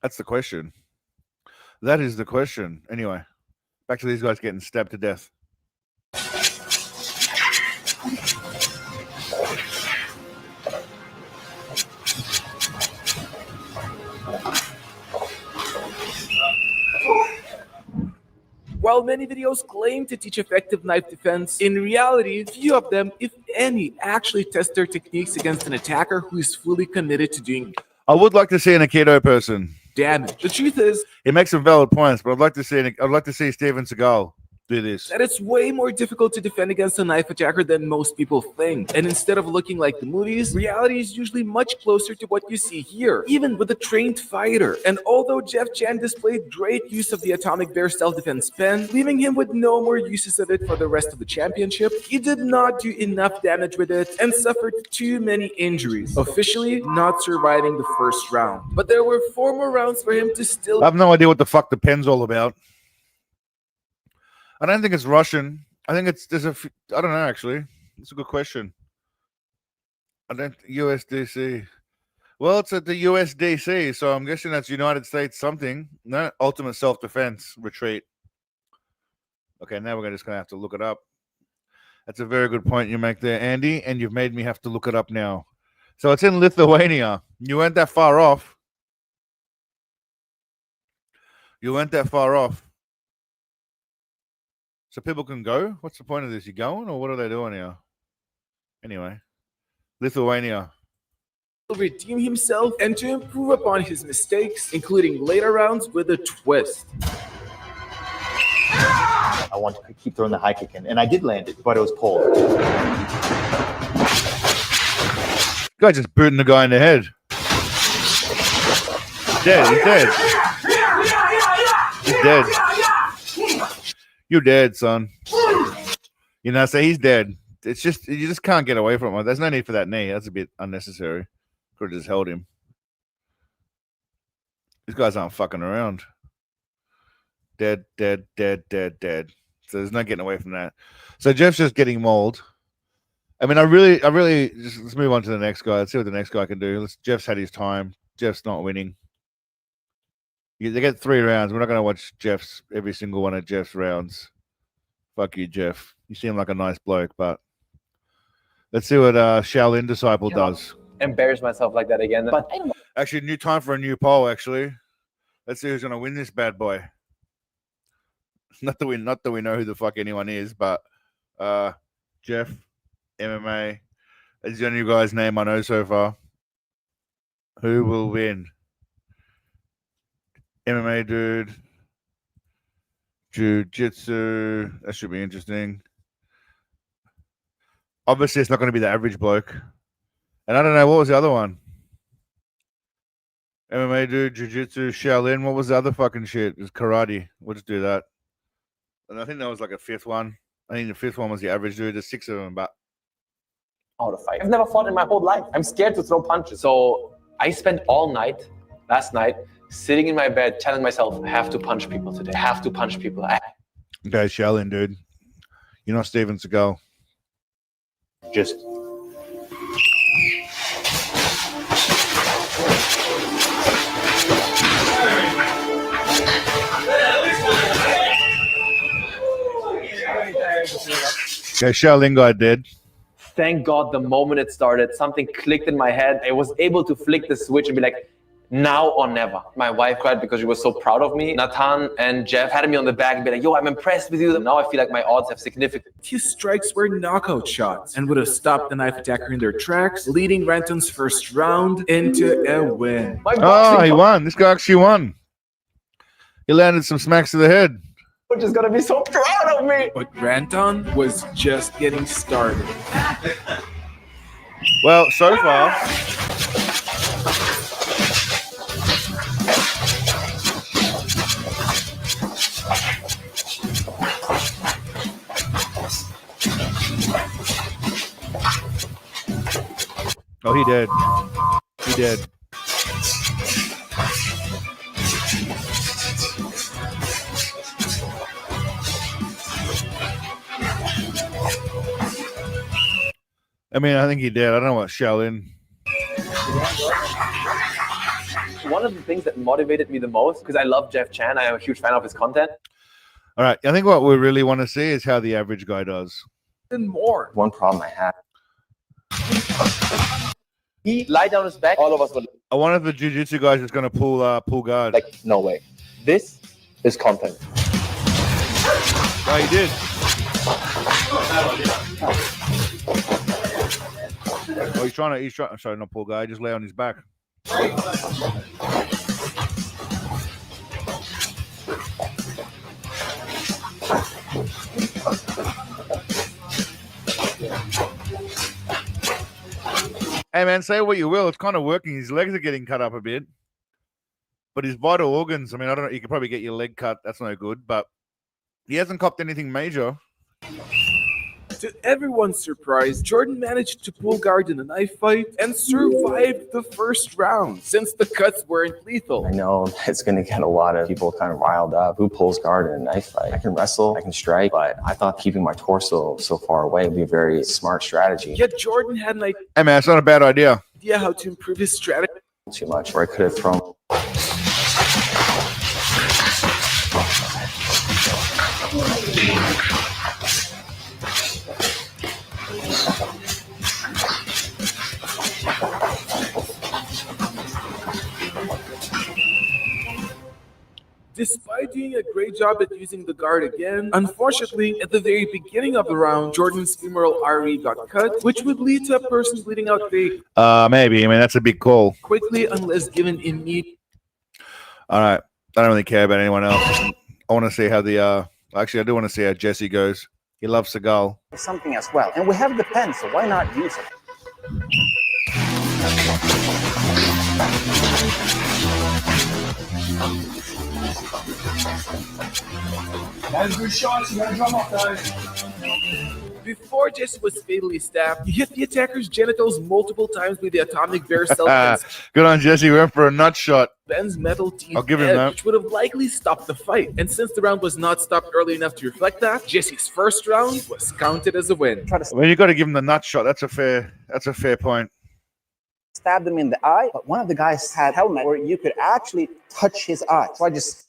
That's the question. That is the question. Anyway, back to these guys getting stabbed to death. While many videos claim to teach effective knife defense, in reality, few of them, if any, actually test their techniques against an attacker who is fully committed to doing I would like to see an Aikido person. damage. The truth is, It makes some valid points, but I'd like to see Steven Seagal do this. that it's way more difficult to defend against a knife attacker than most people think. And instead of looking like the movies, reality is usually much closer to what you see here, even with a trained fighter. And although Jeff Chan displayed great use of the Atomic Bear self-defense pen, leaving him with no more uses of it for the rest of the championship, he did not do enough damage with it and suffered too many injuries, officially not surviving the first round. But there were 4 more rounds for him to still... I have no idea what the fuck the pen's all about. I don't think it's Russian. I think I don't know, actually. It's a good question. USDC. Well, it's at the USDC, so I'm guessing that's United States something. No, Ultimate Self-Defense Retreat. Okay, now we're just going to have to look it up. That's a very good point you make there, Andy, and you've made me have to look it up now. So it's in Lithuania. You weren't that far off. You weren't that far off. So people can go? What's the point of this? You going, or what are they doing here? Anyway, Lithuania. Redeem himself and to improve upon his mistakes, including later rounds with a twist. I want to keep throwing the high kick in, and I did land it, but it was pulled. Guy just booting the guy in the head. Dead. He's dead. He's dead. You're dead, son. You know, so he's dead. It's just, you just can't get away from him. There's no need for that knee. That's a bit unnecessary. Could have just held him. These guys aren't fucking around. Dead. So there's no getting away from that. So Jeff's just getting mauled. I mean, I really, just let's move on to the next guy. Let's see what the next guy can do. Jeff's had his time. Jeff's not winning. They get 3 rounds. We're not going to watch every single one of Jeff's rounds. Fuck you, Jeff. You seem like a nice bloke, but let's see what Shaolin Disciple does. Embarrass myself like that again. But I don't know. Actually, new time for a new poll, actually. Let's see who's going to win this bad boy. Not that we know who the fuck anyone is, but Jeff, MMA. That's the only guy's name I know so far. Who will win? MMA dude, Jiu-Jitsu. That should be interesting. Obviously, it's not going to be the average bloke. And I don't know, what was the other one? MMA dude, Jiu-Jitsu, Shaolin. What was the other fucking shit? It was karate. We'll just do that. And I think that was like a 5th one. I think the 5th one was the average dude. There's 6 of them, but... Out of 5. I've never fought in my whole life. I'm scared to throw punches. So I spent all night, last night, sitting in my bed, telling myself, I have to punch people today. I have to punch people. Okay, Shaolin, dude. You're not Steven Seagal. Just... Okay, Shaolin guy dead. Thank God the moment it started, something clicked in my head. I was able to flick the switch and be like, now or never. My wife cried because she was so proud of me. Nathan and Jeff had me on the back and be like, yo, I'm impressed with you. Now I feel like my odds have significant. His strikes were knockout shots and would have stopped the knife attacker in their tracks, leading Renton's first round into a win. Oh, he won. This guy actually won. He landed some smacks to the head. Coach is gonna be so proud of me. But Granton was just getting started. Well, so far, oh, he did. He did. I mean, I think he did. I don't know what Shaolin. One of the things that motivated me the most, because I love Jeff Chan, I am a huge fan of his content. All right. I think what we really want to see is how the average guy does. And more. One problem I had. He lied down his back. All of us would. One of the jiu-jitsu guys is going to pull guard. Like, no way. This is content. Oh, he did. Oh, he's trying. I'm sorry, not pull guy. Just lay on his back. Hey man, say what you will, it's kind of working. His legs are getting cut up a bit, but his vital organs, I mean, I don't know, you could probably get your leg cut, that's no good, but he hasn't copped anything major. To everyone's surprise, Jordan managed to pull guard in a knife fight and survived the first round, since the cuts weren't lethal. I know it's going to get a lot of people kind of riled up. Who pulls guard in a knife fight? I can wrestle, I can strike, but I thought keeping my torso so far away would be a very smart strategy. Yet Jordan had an Hey man, it's not a bad idea. idea how to improve his strategy. Too much, or I could have thrown. Despite doing a great job at using the guard again, unfortunately, at the very beginning of the round, Jordan's femoral artery got cut, which would lead to a person bleeding out very Maybe. I mean, that's a big call. quickly unless given immediate. All right. I don't really care about anyone else. I want to see how actually, I do want to see how Jesse goes. He loves Seagal. Something as well. And we have the pen, so why not use it? That's good shots. You gotta drum up, guys. Before Jesse was fatally stabbed, he hit the attacker's genitals multiple times with the atomic bear self-defense. Good on Jesse. We went for a nut shot. Ben's metal teeth I'll give him edge, that. which would have likely stopped the fight. And since the round was not stopped early enough to reflect that, Jesse's first round was counted as a win. Well, you got to give him the nut shot. That's a fair point. Stabbed him in the eye, but one of the guys had a helmet where you could actually touch his eye. So I just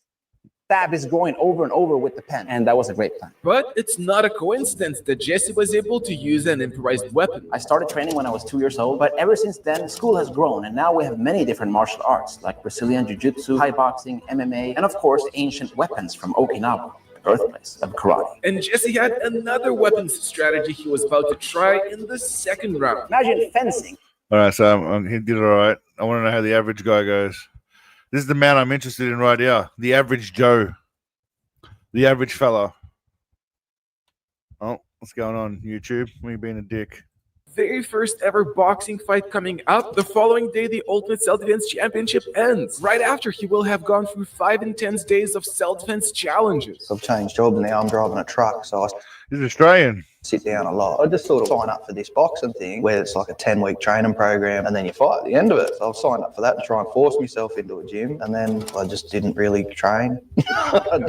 stabbed his groin over and over with the pen, and that was a great plan. But it's not a coincidence that Jesse was able to use an improvised weapon. I started training when I was 2 years old, but ever since then, school has grown, and now we have many different martial arts, like Brazilian Jiu-Jitsu, Thai boxing, MMA, and of course, ancient weapons from Okinawa, the birthplace of karate. And Jesse had another weapons strategy he was about to try in the second round. Imagine fencing. All right, so he did all right. I want to know how the average guy goes. This is the man I'm interested in right here. The average Joe. The average fella. Oh, what's going on, YouTube? Me being a dick. Very first ever boxing fight coming up. The following day, the Ultimate Self-Defense Championship ends. Right after, he will have gone through 5 intense days of self-defense challenges. I've changed job now. I'm driving a truck, so I He's Australian. sit down a lot. I just sort of sign up for this boxing thing where it's like a 10-week training program and then you fight at the end of it. So I've signed up for that to try and force myself into a gym, and then I just didn't really train. I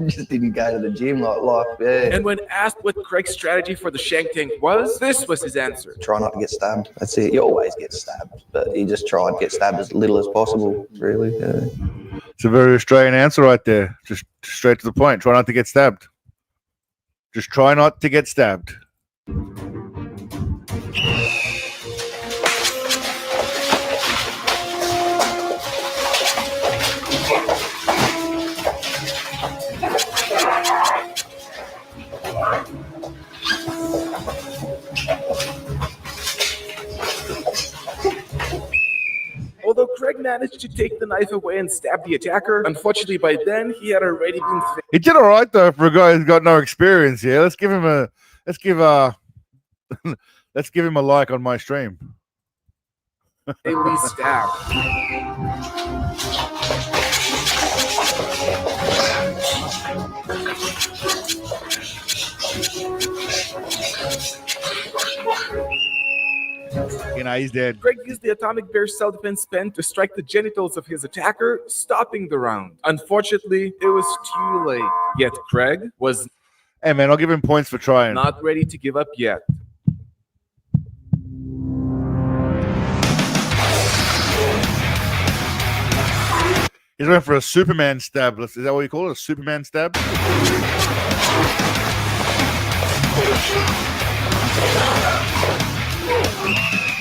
just didn't go to the gym like life. Yeah. And when asked what Craig's strategy for the shank tank was, this was his answer. Try not to get stabbed. That's it. You always get stabbed, but you just try and get stabbed as little as possible, really. Yeah. It's a very Australian answer right there. Just straight to the point. Try not to get stabbed. Just try not to get stabbed. Although Craig managed to take the knife away and stab the attacker. Unfortunately, by then, he had already been He did all right though for a guy who's got no experience. Yeah, let's give him a let's give him a like on my stream. fatally stabbed. You know, he's dead. Greg used the atomic bear self-defense pen to strike the genitals of his attacker, stopping the round. Unfortunately, it was too late. Yet Craig was Hey man, I'll give him points for trying. not ready to give up yet. He's going for a Superman stab. Is that what you call it? A Superman stab?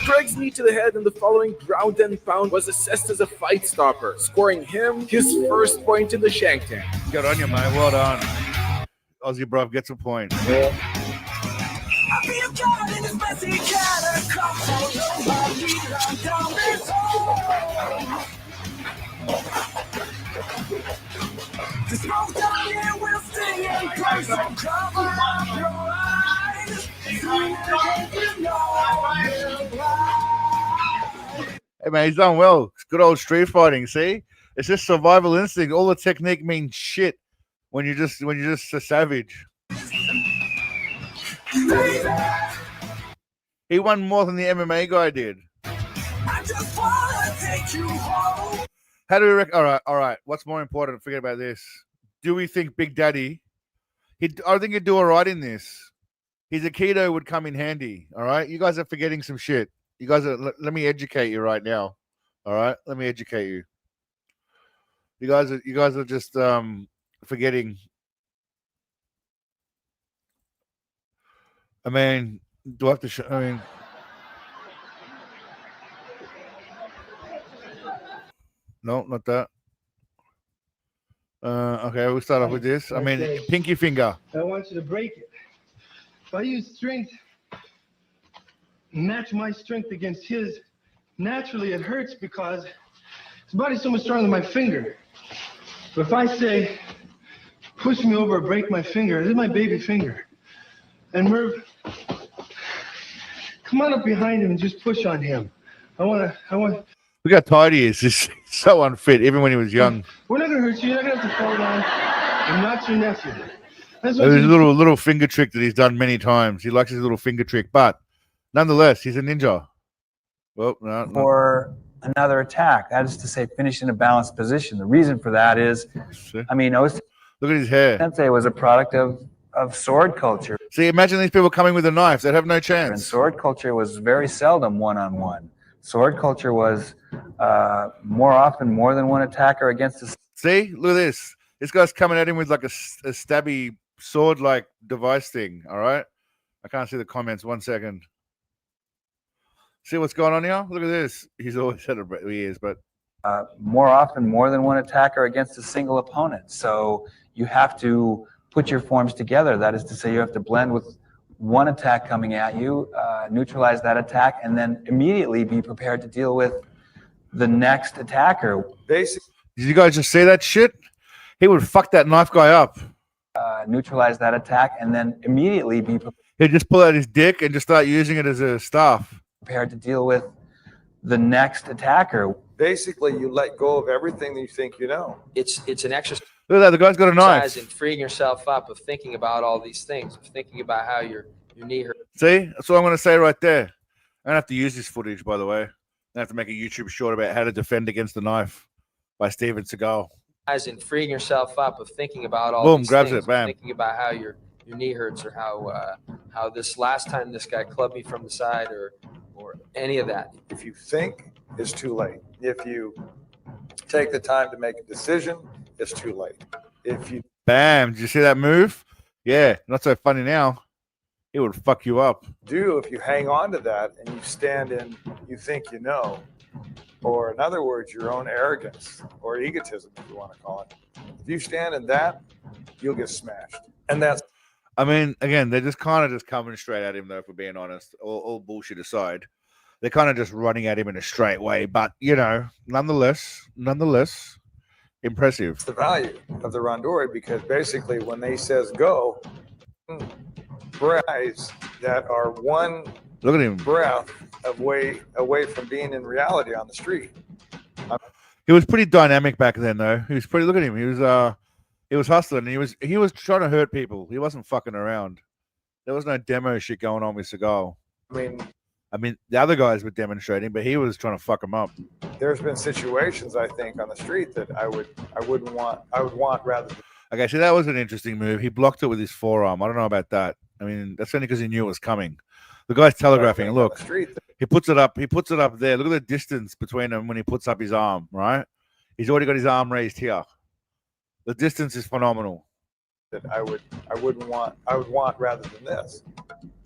Craig's knee to the head in the following ground and pound was assessed as a fight stopper, scoring him his first point in the shank tank. Good on you, mate. Well done. Aussie bruv gets a point. Hey man, he's done well. It's good old street fighting. See, it's just survival instinct. All the technique means shit when you're just a savage. He won more than the MMA guy did. How do we reckon? All right. What's more important? Forget about this. Do we think Big Daddy? I think he'd do all right in this. His Aikido would come in handy. All right. You guys are forgetting some shit. You guys are. Let me educate you right now. All right. Let me educate you. You guys are just forgetting. I mean, do I have to show? I mean. No, not that. Okay, we'll start off with this. I mean, pinky finger. I want you to break it. If I use strength, match my strength against his, naturally it hurts because his body's so much stronger than my finger. But if I say, push me over or break my finger, this is my baby finger. And Merv, come on up behind him and just push on him. I want. Look how tired he is. He's so unfit, even when he was young. We're not gonna hurt you. You're not gonna have to fall down. I'm not your nephew. That's what There's a little finger trick that he's done many times. He likes his little finger trick, but nonetheless, he's a ninja. Well, no. Or another attack. That is to say, finish in a balanced position. The reason for that is, I mean, look at his hair. Sensei was a product of sword culture. See, imagine these people coming with a knife. They'd have no chance. And sword culture was very seldom one-on-one. Sword culture was more often more than one attacker against a... See, look at this. This guy's coming at him with like a stabby sword-like device thing. All right, I can't see the comments. 1 second. See what's going on here? Look at this. He's always had he is, but more often more than one attacker against a single opponent. So you have to put your forms together. That is to say, you have to blend with one attack coming at you, neutralize that attack, and then immediately be prepared to deal with the next attacker. Basically, did you guys just see that shit? He would fuck that knife guy up. Neutralize that attack, and then immediately be He'd just pull out his dick and just start using it as a staff. prepared to deal with the next attacker. Basically, you let go of everything that you think you know. It's an exercise. Look at that. The guy's got a knife. In freeing yourself up of thinking about all these things, of thinking about how your knee hurts. See, that's what I'm going to say right there. I'm going to have to use this footage, by the way. I have to make a YouTube short about how to defend against the knife by Steven Seagal. In freeing yourself up of thinking about all Boom, these grabs things, it, bam. thinking about how your knee hurts, or how this last time this guy clubbed me from the side, or any of that. If you think, it's too late. If you take the time to make a decision, it's too late. If you Bam. Did you see that move? Yeah, not so funny now. It would fuck you up. do, if you hang on to that and you stand in, you think you know, or in other words, your own arrogance or egotism, if you want to call it. If you stand in that, you'll get smashed. And that's I mean, again, they're just kind of just coming straight at him, though, for being honest. All bullshit aside. they're kind of just running at him in a straight way. But nonetheless, impressive. It's the value of the randori because basically when they says go, breaths that are one Look at him. breath away from being in reality on the street. He was pretty dynamic back then, though. He was pretty. Look at him. He was hustling. He was trying to hurt people. He wasn't fucking around. There was no demo shit going on with Seagal. I mean, the other guys were demonstrating, but he was trying to fuck them up. There's been situations I think on the street that I would want rather than. Okay, so that was an interesting move. He blocked it with his forearm. I don't know about that. I mean, that's only because he knew it was coming. The guy's telegraphing. Look, he puts it up. He puts it up there. Look at the distance between him when he puts up his arm. Right? He's already got his arm raised here. The distance is phenomenal. That I would want rather than this.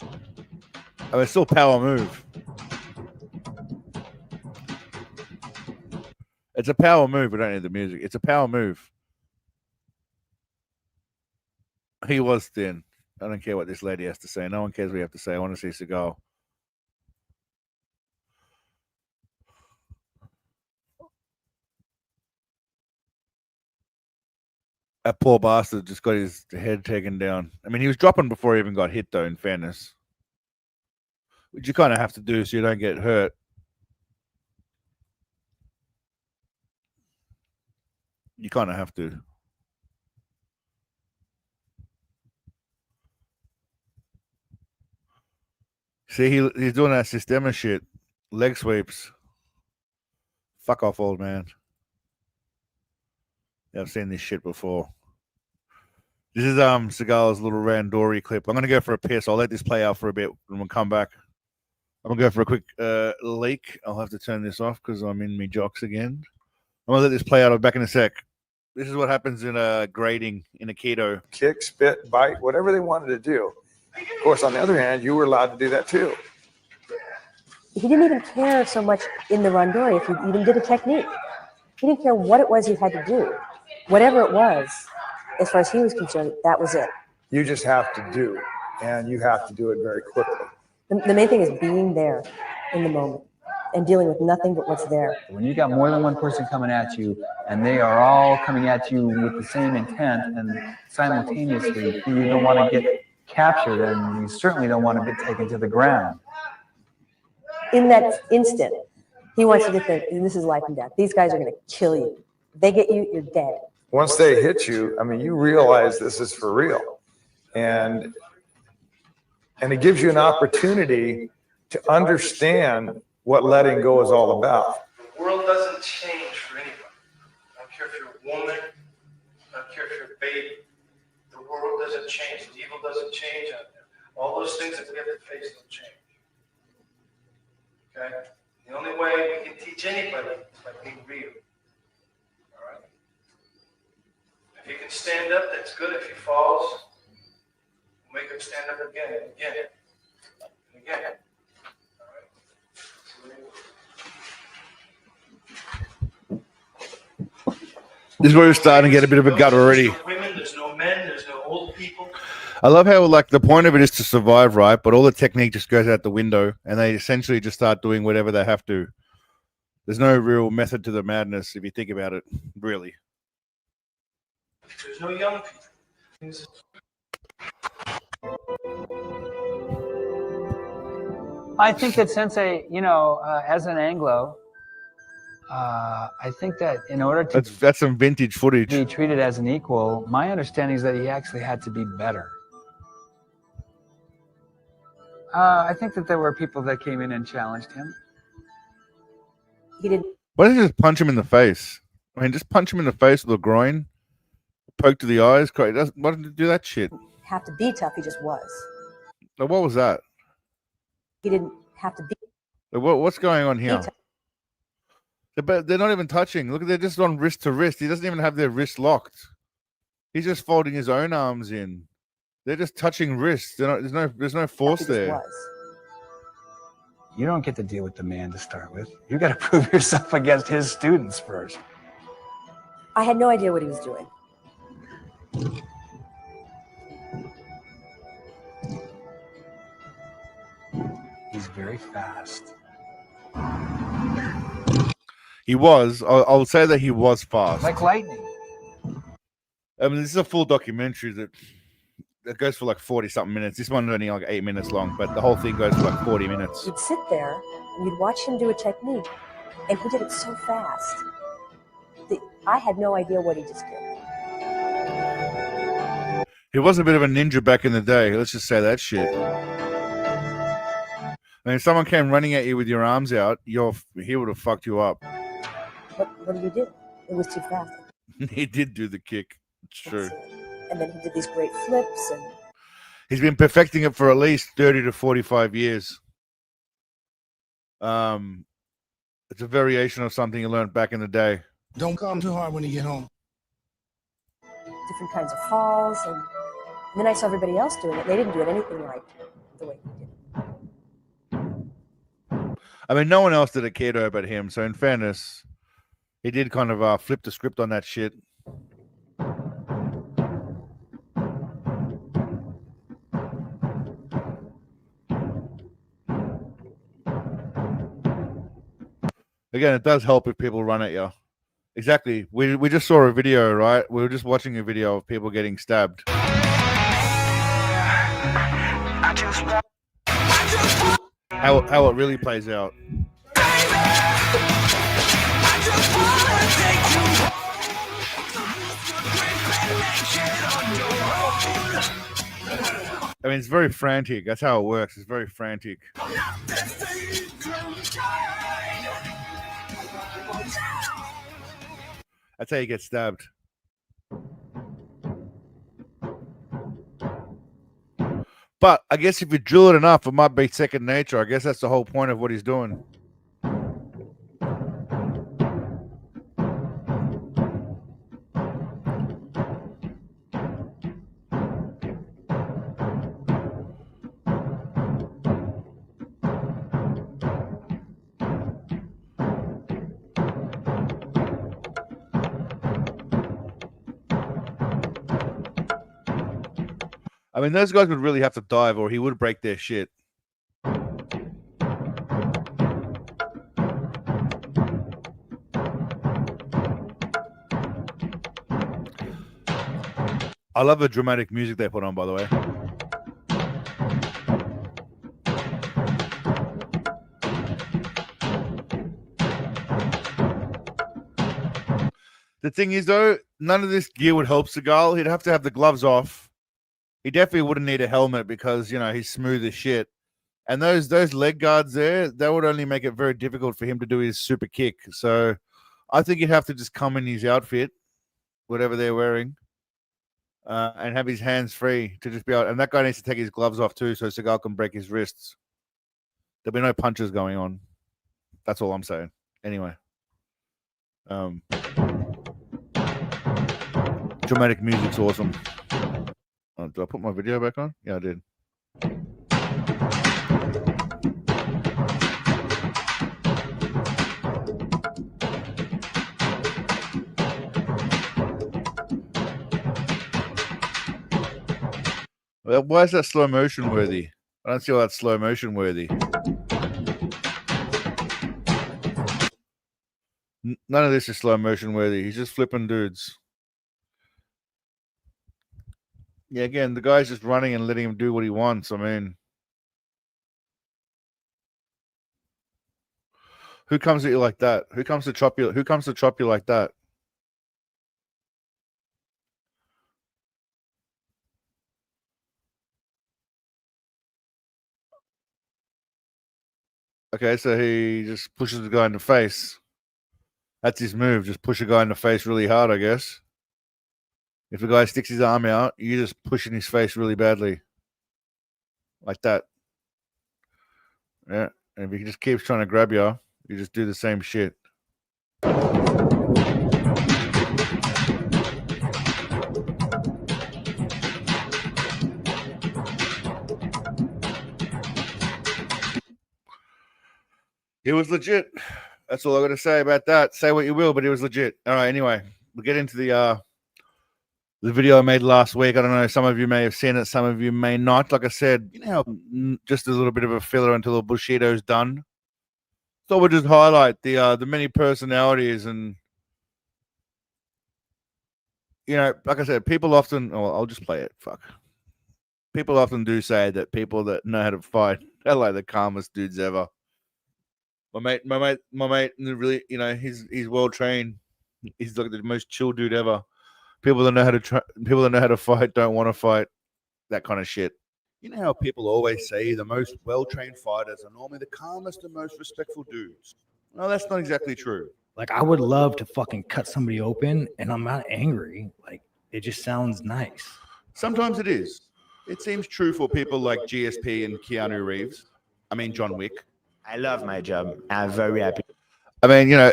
I mean, it's still a power move. It's a power move. We don't need the music. It's a power move. He was thin. I don't care what this lady has to say. No one cares what you have to say. I want to see Seagal. That poor bastard just got his head taken down. I mean, he was dropping before he even got hit, though, in fairness. Which you kind of have to do so you don't get hurt. You kind of have to. See, he's doing that Sistema shit. Leg sweeps. Fuck off, old man. Yeah, I've seen this shit before. This is Seagal's little randori clip. I'm going to go for a piss. I'll let this play out for a bit and we'll come back. I'm going to go for a quick leak. I'll have to turn this off because I'm in me jocks again. I'm going to let this play out. I'll be back in a sec. This is what happens in a grading in a keto. Kick, spit, bite, whatever they wanted to do. Of course, on the other hand, you were allowed to do that too. He didn't even care so much in the randori if you even did a technique. He didn't care what it was you had to do. Whatever it was, as far as he was concerned, that was it. You just have to do, and you have to do it very quickly. The main thing is being there in the moment and dealing with nothing but what's there. When you got more than one person coming at you and they are all coming at you with the same intent and simultaneously, you don't want to get captured and you certainly don't want to get taken to the ground. In that instant, he wants you to think, this is life and death. These guys are going to kill you. They get you, you're dead. Once they hit you, I mean, you realize this is for real. And it gives you an opportunity to understand what letting go is all about. The world doesn't change for anybody. I don't care if you're a woman. I don't care if you're a baby. The world doesn't change. The evil doesn't change out there. All those things that we have to face don't change. Okay? The only way we can teach anybody is by being real. All right? If he can stand up, that's good. If he falls, we'll make him stand up again and again and again. All right? This is where we're starting to get a bit of a gut already. There's no women, there's no men, there's no old people. I love how, like, the point of it is to survive, right? But all the technique just goes out the window and they essentially just start doing whatever they have to. There's no real method to the madness if you think about it, really. There's no young people. I think that Sensei, as an Anglo, I think that in order to that's some vintage footage. Be treated as an equal, my understanding is that he actually had to be better. I think that there were people that came in and challenged him. He didn't. Why don't you just punch him in the face? I mean, just punch him in the face with a groin, poke to the eyes. Why didn't you do that shit? Have to be tough. He just was. Like, what was that? He didn't have to be. Like, what's going on here? They're not even touching. Look, they're just on wrist to wrist. He doesn't even have their wrist locked. He's just folding his own arms in. They're just touching wrists. There's no force there. You don't get to deal with the man to start with. You got to prove yourself against his students first. I had no idea what he was doing. He's very fast. He was. I'll say that he was fast. Like lightning. I mean, this is a full documentary that goes for like 40 something minutes. This one's only like 8 minutes long, but the whole thing goes for like 40 minutes. You'd sit there and you'd watch him do a technique, and he did it so fast that I had no idea what he just did. He was a bit of a ninja back in the day. Let's just say that shit. I mean, if someone came running at you with your arms out, he would have fucked you up. What did he do? It was too fast. He did do the kick. It's true. And then he did these great flips, and He's been perfecting it for at least 30 to 45 years. It's a variation of something you learned back in the day. Don't come too hard when you get home. different kinds of falls, and then I saw everybody else doing it. They didn't do it anything like the way he did. I mean, no one else did a keto but him. So in fairness, he did kind of flip the script on that shit. Again, it does help if people run at you. Exactly. We just saw a video, right? We were just watching a video of people getting stabbed. How it really plays out. I mean, it's very frantic. That's how it works. It's very frantic. That's how you get stabbed. But I guess if you drill it enough, it might be second nature. I guess that's the whole point of what he's doing. I mean, those guys would really have to dive or he would break their shit. I love the dramatic music they put on, by the way. The thing is, though, none of this gear would help Seagal. He'd have to have the gloves off. He definitely wouldn't need a helmet because, you know, he's smooth as shit. And those leg guards there, that would only make it very difficult for him to do his super kick. So I think he'd have to just come in his outfit, whatever they're wearing, and have his hands free to just be able. And that guy needs to take his gloves off too so Seagal can break his wrists. There'll be no punches going on. That's all I'm saying. Anyway. Dramatic music's awesome. Oh, did I put my video back on? Yeah, I did. Well, why is that slow motion worthy? I don't see why that's slow motion worthy. None of this is slow motion worthy. He's just flipping dudes. Yeah, again, the guy's just running and letting him do what he wants. I mean, who comes at you like that? Who comes to chop you? Who comes to chop you like that? Okay, so he just pushes the guy in the face. That's his move. Just push a guy in the face really hard, I guess. If the guy sticks his arm out, you just push in his face really badly. Like that. Yeah. And if he just keeps trying to grab you, you just do the same shit. It was legit. That's all I got to say about that. Say what you will, but it was legit. All right, anyway, we'll get into the video I made last week. I don't know, some of you may have seen it, some of you may not. Like I said, you know, just a little bit of a filler until the Bushido's done. So we'll just highlight the many personalities and, you know, like I said, people often. Oh, I'll just play it. Fuck. People often do say that people that know how to fight are like the calmest dudes ever. My mate, really, you know, he's well trained. He's like the most chill dude ever. People that know how to fight don't want to fight. That kind of shit. You know how people always say the most well-trained fighters are normally the calmest and most respectful dudes. No, that's not exactly true. Like, I would love to fucking cut somebody open and I'm not angry. Like, it just sounds nice. Sometimes it is. It seems true for people like GSP and Keanu Reeves. I mean, John Wick. I love my job. I'm very happy. I mean, you know,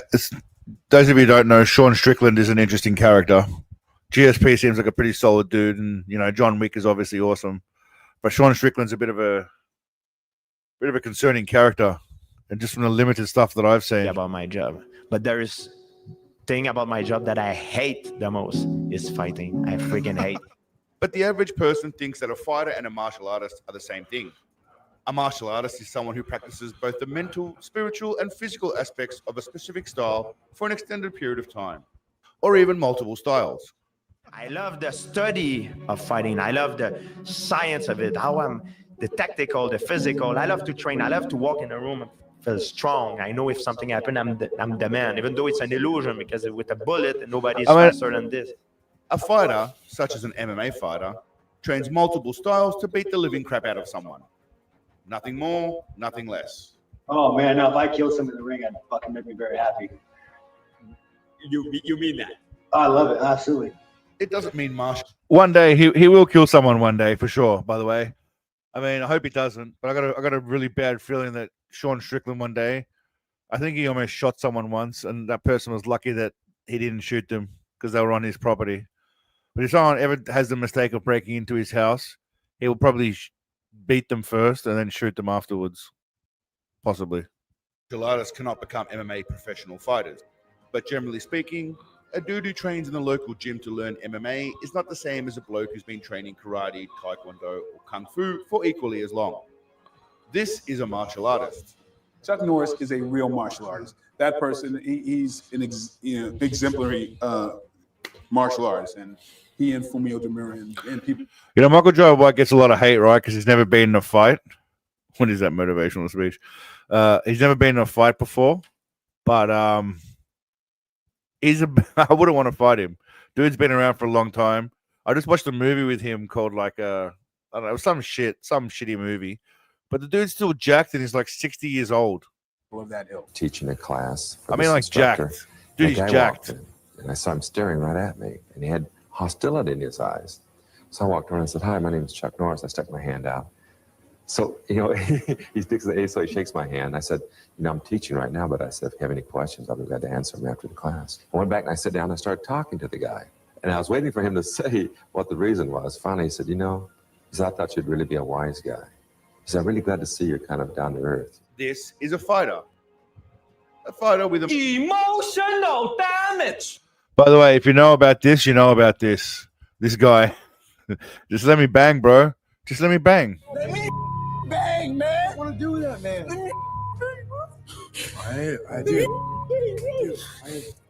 those of you who don't know, Sean Strickland is an interesting character. GSP seems like a pretty solid dude, and you know, John Wick is obviously awesome. But Sean Strickland's a bit of a concerning character, and just from the limited stuff that I've seen about my job. But there is thing about my job that I hate the most is fighting. I freaking hate. But the average person thinks that a fighter and a martial artist are the same thing. A martial artist is someone who practices both the mental, spiritual, and physical aspects of a specific style for an extended period of time, or even multiple styles. I love the study of fighting. I love the science of it, how I'm the tactical, the physical. I love to train. I love to walk in a room and feel strong. I know if something happened, I'm the man, even though it's an illusion, because with a bullet, nobody's faster than this. A fighter, such as an MMA fighter, trains multiple styles to beat the living crap out of someone. Nothing more, nothing less. Oh man, no, if I killed someone in the ring, I'd fucking make me very happy. You mean that? I love it, absolutely. It doesn't mean martial. One day he will kill someone one day for sure, by the way. I mean, I hope he doesn't, but I got a really bad feeling that Sean Strickland one day, I think he almost shot someone once, and that person was lucky that he didn't shoot them because they were on his property. But if someone ever has the mistake of breaking into his house, he will probably beat them first and then shoot them afterwards. Possibly. Martial artists cannot become MMA professional fighters. But generally speaking, a dude who trains in the local gym to learn MMA is not the same as a bloke who's been training karate, taekwondo, or kung fu for equally as long. This is a martial artist. Chuck Norris is a real martial artist. That person, he's an exemplary martial artist, and he and Fumio Demura and people. You know, Michael Joe White gets a lot of hate, right? Because he's never been in a fight. What is that motivational speech? He's never been in a fight before, but I wouldn't want to fight him. Dude's been around for a long time. I just watched a movie with him called I don't know, some shitty movie. But the dude's still jacked and he's like 60 years old. Of that ilk. Teaching a class. I mean, like jacked. Dude, he's jacked. And I saw him staring right at me, and he had hostility in his eyes. So I walked around and said, "Hi, my name is Chuck Norris." I stuck my hand out. So, you know, he sticks the A, so he shakes my hand. I said, "You know, I'm teaching right now, but I said, if you have any questions, I'll be glad to answer them after the class." I went back and I sat down and I started talking to the guy. And I was waiting for him to say what the reason was. Finally, he said, "You know," he said, "I thought you'd really be a wise guy." He said, "I'm really glad to see you're kind of down to earth." This is a fighter. A fighter with emotional damage. By the way, if you know about this, you know about this. This guy. Just let me bang, bro. Just let me bang. Let me bang, man. I want to do that, man. Let me bang. I do.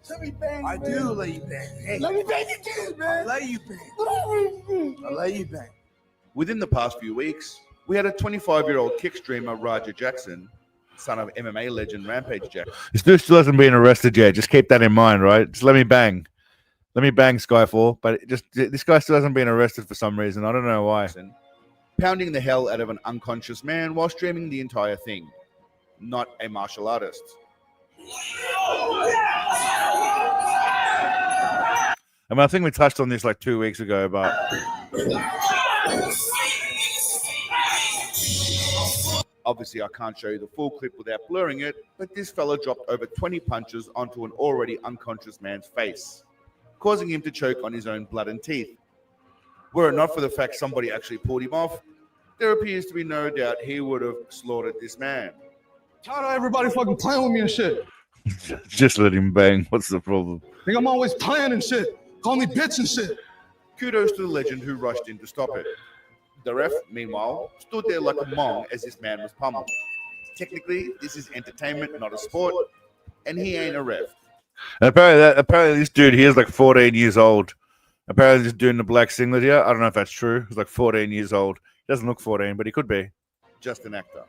Let me bang. I do let you bang. Hey. Let me bang you too, man. I let you bang. I let you bang. Within the past few weeks, we had a 25-year-old kick streamer, Raja Jackson, son of MMA legend Rampage Jackson. This dude still hasn't been arrested yet. Just keep that in mind, right? Just let me bang. Let me bang, Skyfall. But this guy still hasn't been arrested for some reason. I don't know why. Pounding the hell out of an unconscious man while streaming the entire thing. Not a martial artist. I mean, I think we touched on this like 2 weeks ago, but obviously I can't show you the full clip without blurring it, but this fella dropped over 20 punches onto an already unconscious man's face, causing him to choke on his own blood and teeth. Were it not for the fact somebody actually pulled him off, there appears to be no doubt he would have slaughtered this man. Tired of everybody fucking playing with me and shit. Just let him bang. What's the problem? Think I'm always playing and shit. Call me bitch and shit. Kudos to the legend who rushed in to stop it. The ref, meanwhile, stood there like a mong as this man was pummeled. technically this is entertainment, not a sport, and he ain't a ref. And apparently this dude here is like 14 years old. Apparently he's doing the black singlet here. I don't know if that's true. He's like 14 years old. He doesn't look 14, but he could be. Just an actor.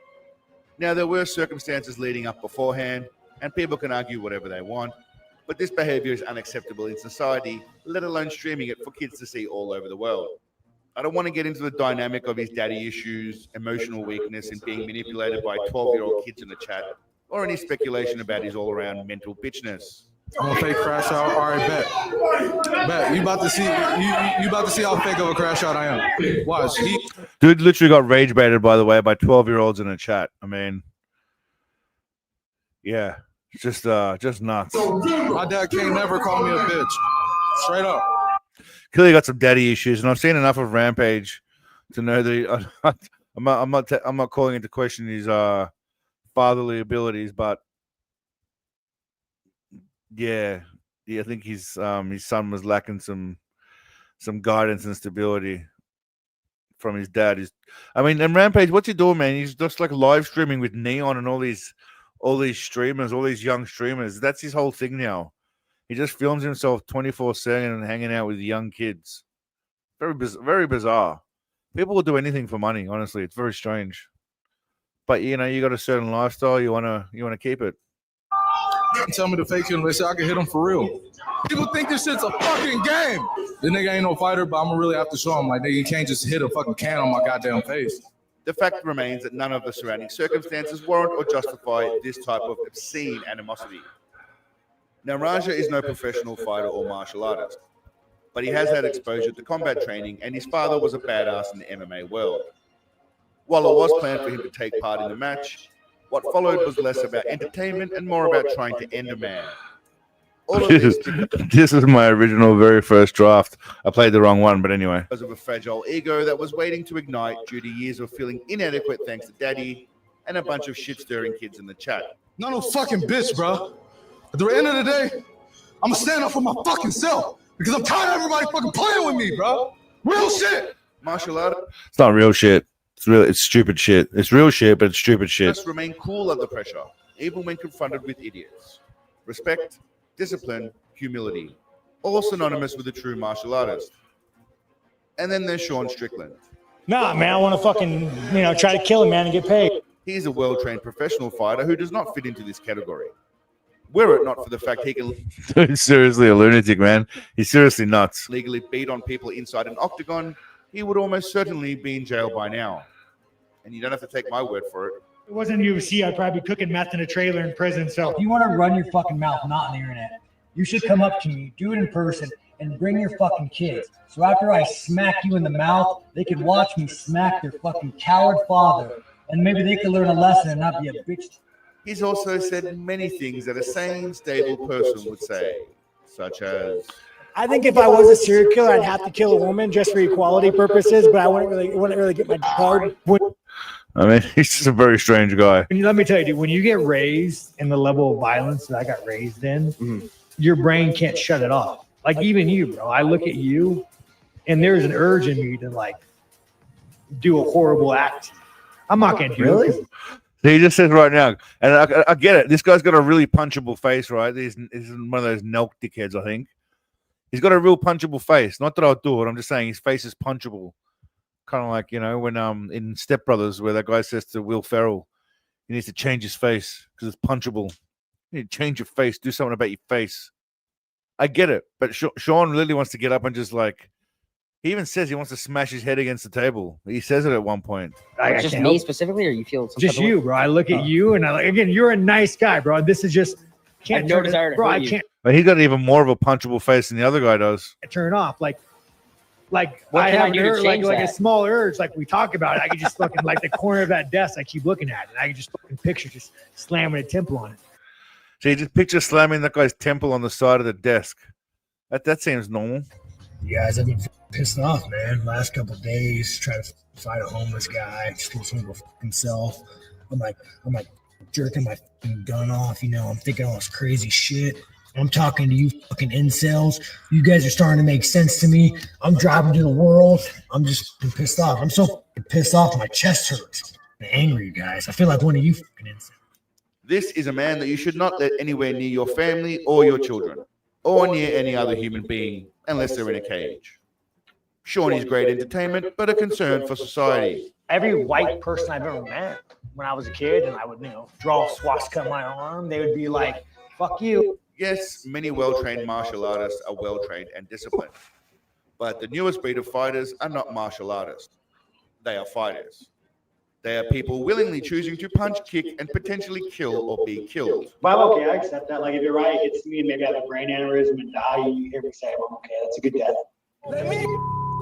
Now, there were circumstances leading up beforehand, and people can argue whatever they want, but this behavior is unacceptable in society, let alone streaming it for kids to see all over the world. I don't want to get into the dynamic of his daddy issues, emotional weakness, and being manipulated by 12-year-old kids in the chat, or any speculation about his all-around mental bitchness. I'm gonna fake crash out. All right, bet. You about to see how fake of a crash out I am. Watch. Dude literally got rage baited, by the way, by 12-year-olds in the chat. I mean, yeah, just nuts. My dad can't never call me a bitch. Straight up. Clearly got some daddy issues, and I've seen enough of Rampage to know that I'm not calling into question his fatherly abilities, but yeah, I think his son was lacking some guidance and stability from his dad. And Rampage, what's he doing, man? He's just like live streaming with Neon and all these streamers, all these young streamers. That's his whole thing now. He just films himself 24/7 and hanging out with young kids. Very bizarre. People will do anything for money. Honestly, it's very strange. But you got a certain lifestyle. You wanna keep it. Tell me to fake him. They say I can hit him for real. People think this shit's a fucking game. The nigga ain't no fighter, but I'm gonna really have to show him, like, nigga, you can't just hit a fucking can on my goddamn face. The fact remains that none of the surrounding circumstances warrant or justify this type of obscene animosity. Now, Raja is no professional fighter or martial artist, but he has had exposure to combat training, and his father was a badass in the MMA world. While it was planned for him to take part in the match, what followed was less about entertainment and more about trying to end a man. All of this is my original very first draft. I played the wrong one, but anyway. Because of a fragile ego that was waiting to ignite due to years of feeling inadequate thanks to daddy and a bunch of shit-stirring kids in the chat. Not no fucking bitch, bro. At the end of the day, I'm gonna stand up for my fucking self because I'm tired of everybody fucking playing with me, bro. Real shit. Martial art. It's not real shit. It's stupid shit. It's real shit, but it's stupid shit. Must remain cool under pressure, even when confronted with idiots. Respect, discipline, humility, all synonymous with a true martial artist. And then there's Sean Strickland. Nah, man, I want to fucking, try to kill him, man, and get paid. He's a well-trained professional fighter who does not fit into this category. Were it not for the fact he can... Dude, seriously a lunatic, man. He's seriously nuts. Legally beat on people inside an octagon, he would almost certainly be in jail by now. And you don't have to take my word for it. If it wasn't UFC, I'd probably be cooking meth in a trailer in prison. So if you want to run your fucking mouth, not on the internet, you should come up to me, do it in person, and bring your fucking kids. So after I smack you in the mouth, they could watch me smack their fucking coward father, and maybe they could learn a lesson and not be a bitch. He's also said many things that a sane, stable person would say, such as... I think if I was a serial killer, I'd have to kill a woman just for equality purposes, but I wouldn't really get my card. I mean, he's just a very strange guy. Let me tell you, dude, when you get raised in the level of violence that I got raised in, your brain can't shut it off. Like even you, bro. I look at you, and there's an urge in me to like do a horrible act. I'm not gonna do it. He just says right now, and I get it. This guy's got a really punchable face, right? He's one of those Nelk dickheads, I think. He's got a real punchable face. Not that I'll do it. I'm just saying his face is punchable. Kind of like, when in Step Brothers, where that guy says to Will Ferrell, he needs to change his face because it's punchable. You need to change your face. Do something about your face. I get it. But Sean really wants to get up and just like, he even says he wants to smash his head against the table. He says it at one point. Just me specifically, or you feel some just type of you, way? bro. I look at you, and again, you're a nice guy, bro. This is just I have no desire to bro. hurt I you. can't But he's got even more of a punchable face than the other guy does. turn off. Like What I can I have do an to urge, like change a that? small urge, like we talk about it. I could just fucking like the corner of that desk. I keep looking at it. I could just fucking picture just slamming a temple on it. So you just picture slamming that guy's temple on the side of the desk. That seems normal. You guys have been pissed off, man. Last couple of days, trying to fight a homeless guy, steal some of himself. I'm like jerking my fucking gun off. I'm thinking all this crazy shit. I'm talking to you fucking incels. You guys are starting to make sense to me. I'm driving to the world. I'm just pissed off. I'm so pissed off. My chest hurts. angry, you guys. I feel like one of you fucking insane. This is a man that you should not let anywhere near your family or your children, or near any other human being, unless they're in a cage. Sean is great entertainment, but a concern for society. Every white person I've ever met when I was a kid, and I would, draw a swastika on my arm, they would be like, fuck you. Yes, many well-trained martial artists are well-trained and disciplined. But the newest breed of fighters are not martial artists. They are fighters. They are people willingly choosing to punch, kick, and potentially kill or be killed. But I'm okay, I accept that. Like, if you're right, it hits me and maybe I have a brain aneurysm and die, you hear me say, well, okay, that's a good death. Let me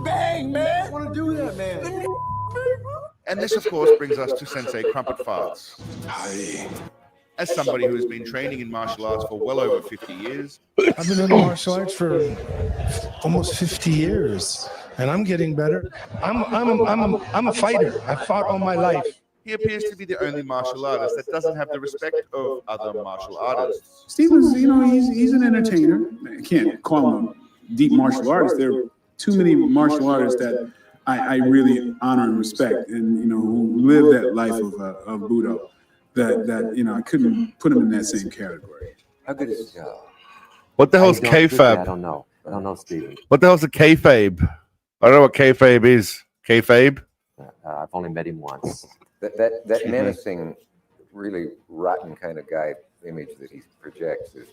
bang, man. I want to do that, man. Let me And this, of course, brings us to Sensei Crumpet Farts. As somebody who has been training in martial arts for well over 50 years. I've been doing martial arts for almost 50 years, and I'm getting better. I'm a fighter. I fought all my life. He appears to be the only martial artist that doesn't have the respect of other martial artists. Steven's, he's an entertainer. I can't call him a deep martial artist. There are too many martial artists that I really honor and respect, and who live that life of Budo. That I couldn't put him in that same category. How good is What the hell's kayfabe? I don't know. I don't know, Steven. What the hell's a kayfabe? I don't know what kayfabe is. Kayfabe? I've only met him once. That menacing, really rotten kind of guy image that he projects is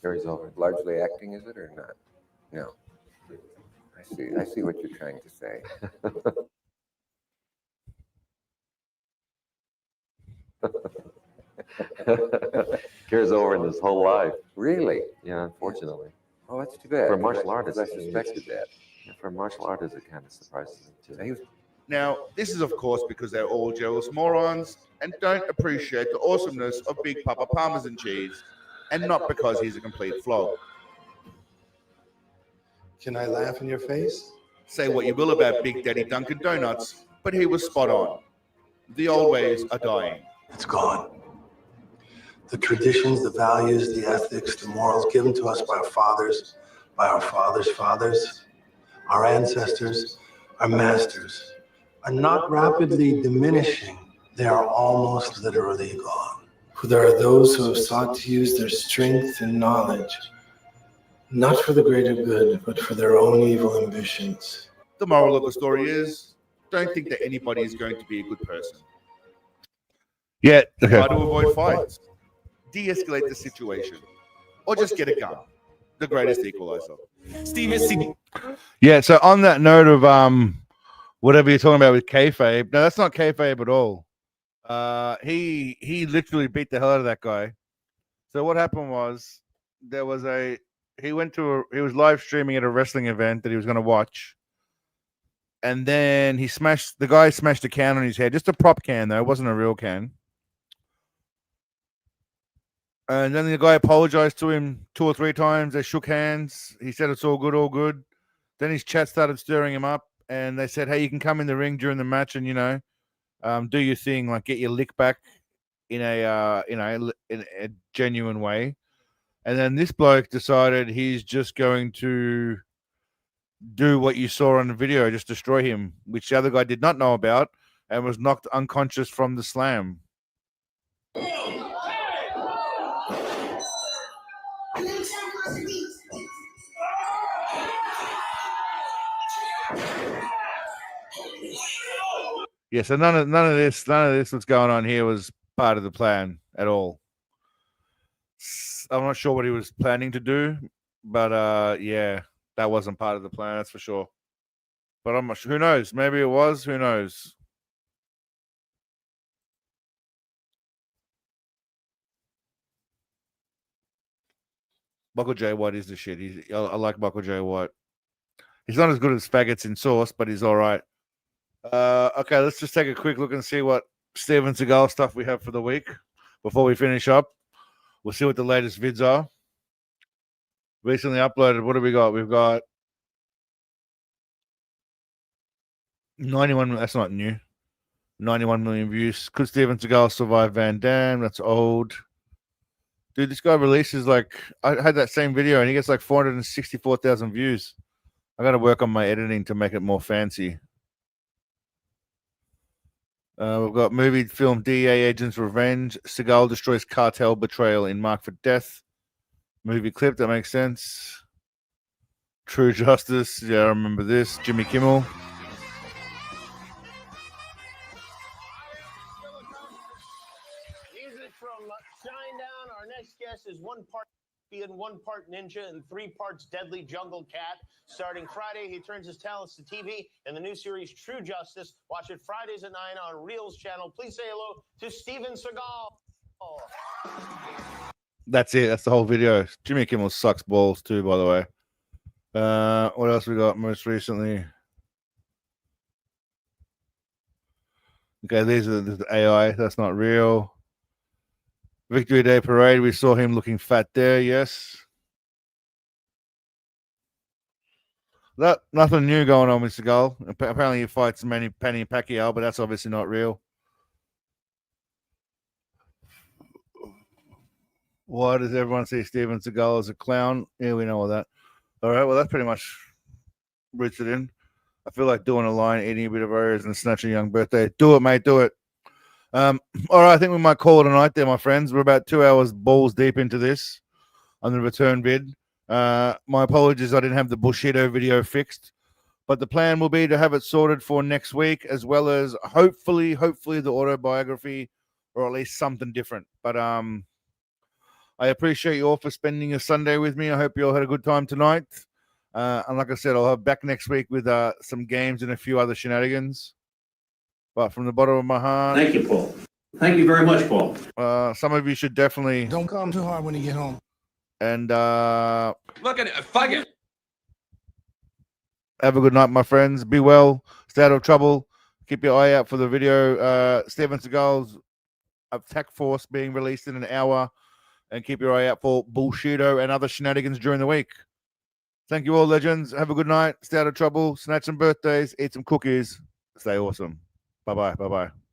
carries over. Largely acting, is it, or not? No. I see what you're trying to say. Carries over in his whole life. Really? Yeah, unfortunately. Oh, that's too bad. For a martial artist, I suspected that. Yeah, for a martial artist, it kind of surprises me too. Now, this is, of course, because they're all jealous morons and don't appreciate the awesomeness of Big Papa Parmesan cheese, and not because he's a complete flog. Can I laugh in your face? Say what you will about Big Daddy Dunkin' Donuts, but he was spot on. The old ways are dying. It's gone. The traditions, the values, the ethics, the morals given to us by our fathers' fathers, our ancestors, our masters, are not rapidly diminishing. They are almost literally gone. For there are those who have sought to use their strength and knowledge, not for the greater good, but for their own evil ambitions. The moral of the story is, don't think that anybody is going to be a good person. Yeah, okay. Try to avoid fights. De-escalate the situation. Or just get a gun. The greatest equalizer. Yeah, so on that note of whatever you're talking about with kayfabe, no, that's not kayfabe at all. He literally beat the hell out of that guy. So what happened was he was live streaming at a wrestling event that he was going to watch. And then the guy smashed a can on his head, just a prop can though, it wasn't a real can. And then the guy apologized to him 2 or 3 times. They shook hands. He said it's all good, all good. Then his chat started stirring him up, and they said, "Hey, you can come in the ring during the match and do your thing, like get your lick back in a genuine way." And then this bloke decided he's just going to do what you saw on the video, just destroy him, which the other guy did not know about, and was knocked unconscious from the slam. Yeah, so none of this that's going on here was part of the plan at all. I'm not sure what he was planning to do, but yeah, that wasn't part of the plan, that's for sure. But I'm not sure. Who knows? Maybe it was. Who knows? Michael J. White is the shit. I like Michael J. White. He's not as good as faggots in Sauce, but he's all right. Okay, let's just take a quick look and see what Steven Seagal stuff we have for the week before we finish up. We'll see what the latest vids are. Recently uploaded. What do we got? We've got 91. That's not new. 91 million views. Could Steven Seagal survive Van Damme? That's old. Dude, this guy releases I had that same video and he gets 464,000 views. I got to work on my editing to make it more fancy. We've got movie film DEA Agents Revenge. Seagal destroys cartel betrayal in Mark for Death. Movie clip, that makes sense. True Justice. Yeah, I remember this. Jimmy Kimmel. Music from Shinedown. Our next guest is 1 part being 1 part ninja and 3 parts deadly jungle cat. Starting Friday, he turns his talents to TV in the new series True Justice. Watch it Fridays at 9 on Reel's channel. Please say hello to Steven Seagal. That's it. That's the whole video. Jimmy Kimmel sucks balls too, by the way. What else we got most recently? Okay, these are the AI. That's not real. Victory Day Parade. We saw him looking fat there. Yes. Nothing new going on with Seagal. Apparently he fights Manny Pacquiao, but that's obviously not real. Why does everyone see Steven Seagal as a clown? Yeah, we know all that. All right, well, that's pretty much roots it in. I feel like doing a line, eating a bit of Oreos and snatching a young birthday. Do it, mate. Do it. All right, I think we might call it a night there, my friends. We're about 2 hours balls deep into this on the return vid. My apologies, I didn't have the Bushido video fixed, but the plan will be to have it sorted for next week, as well as hopefully the autobiography, or at least something different. But I appreciate you all for spending a Sunday with me. I hope you all had a good time tonight. And like I said, I'll have back next week with some games and a few other shenanigans. But from the bottom of my heart, Thank you, Paul. Thank you very much, Paul. Some of you should definitely Don't come too hard when you get home. and Look at it, fuck it. have a good night, my friends. Be well. Stay out of trouble. Keep your eye out for the video. Steven Seagal's Attack Force being released in an hour. And keep your eye out for Bullshido and other shenanigans during the week. Thank you all, legends. Have a good night. Stay out of trouble. Snatch some birthdays. Eat some cookies. Stay awesome. Bye-bye. Bye-bye.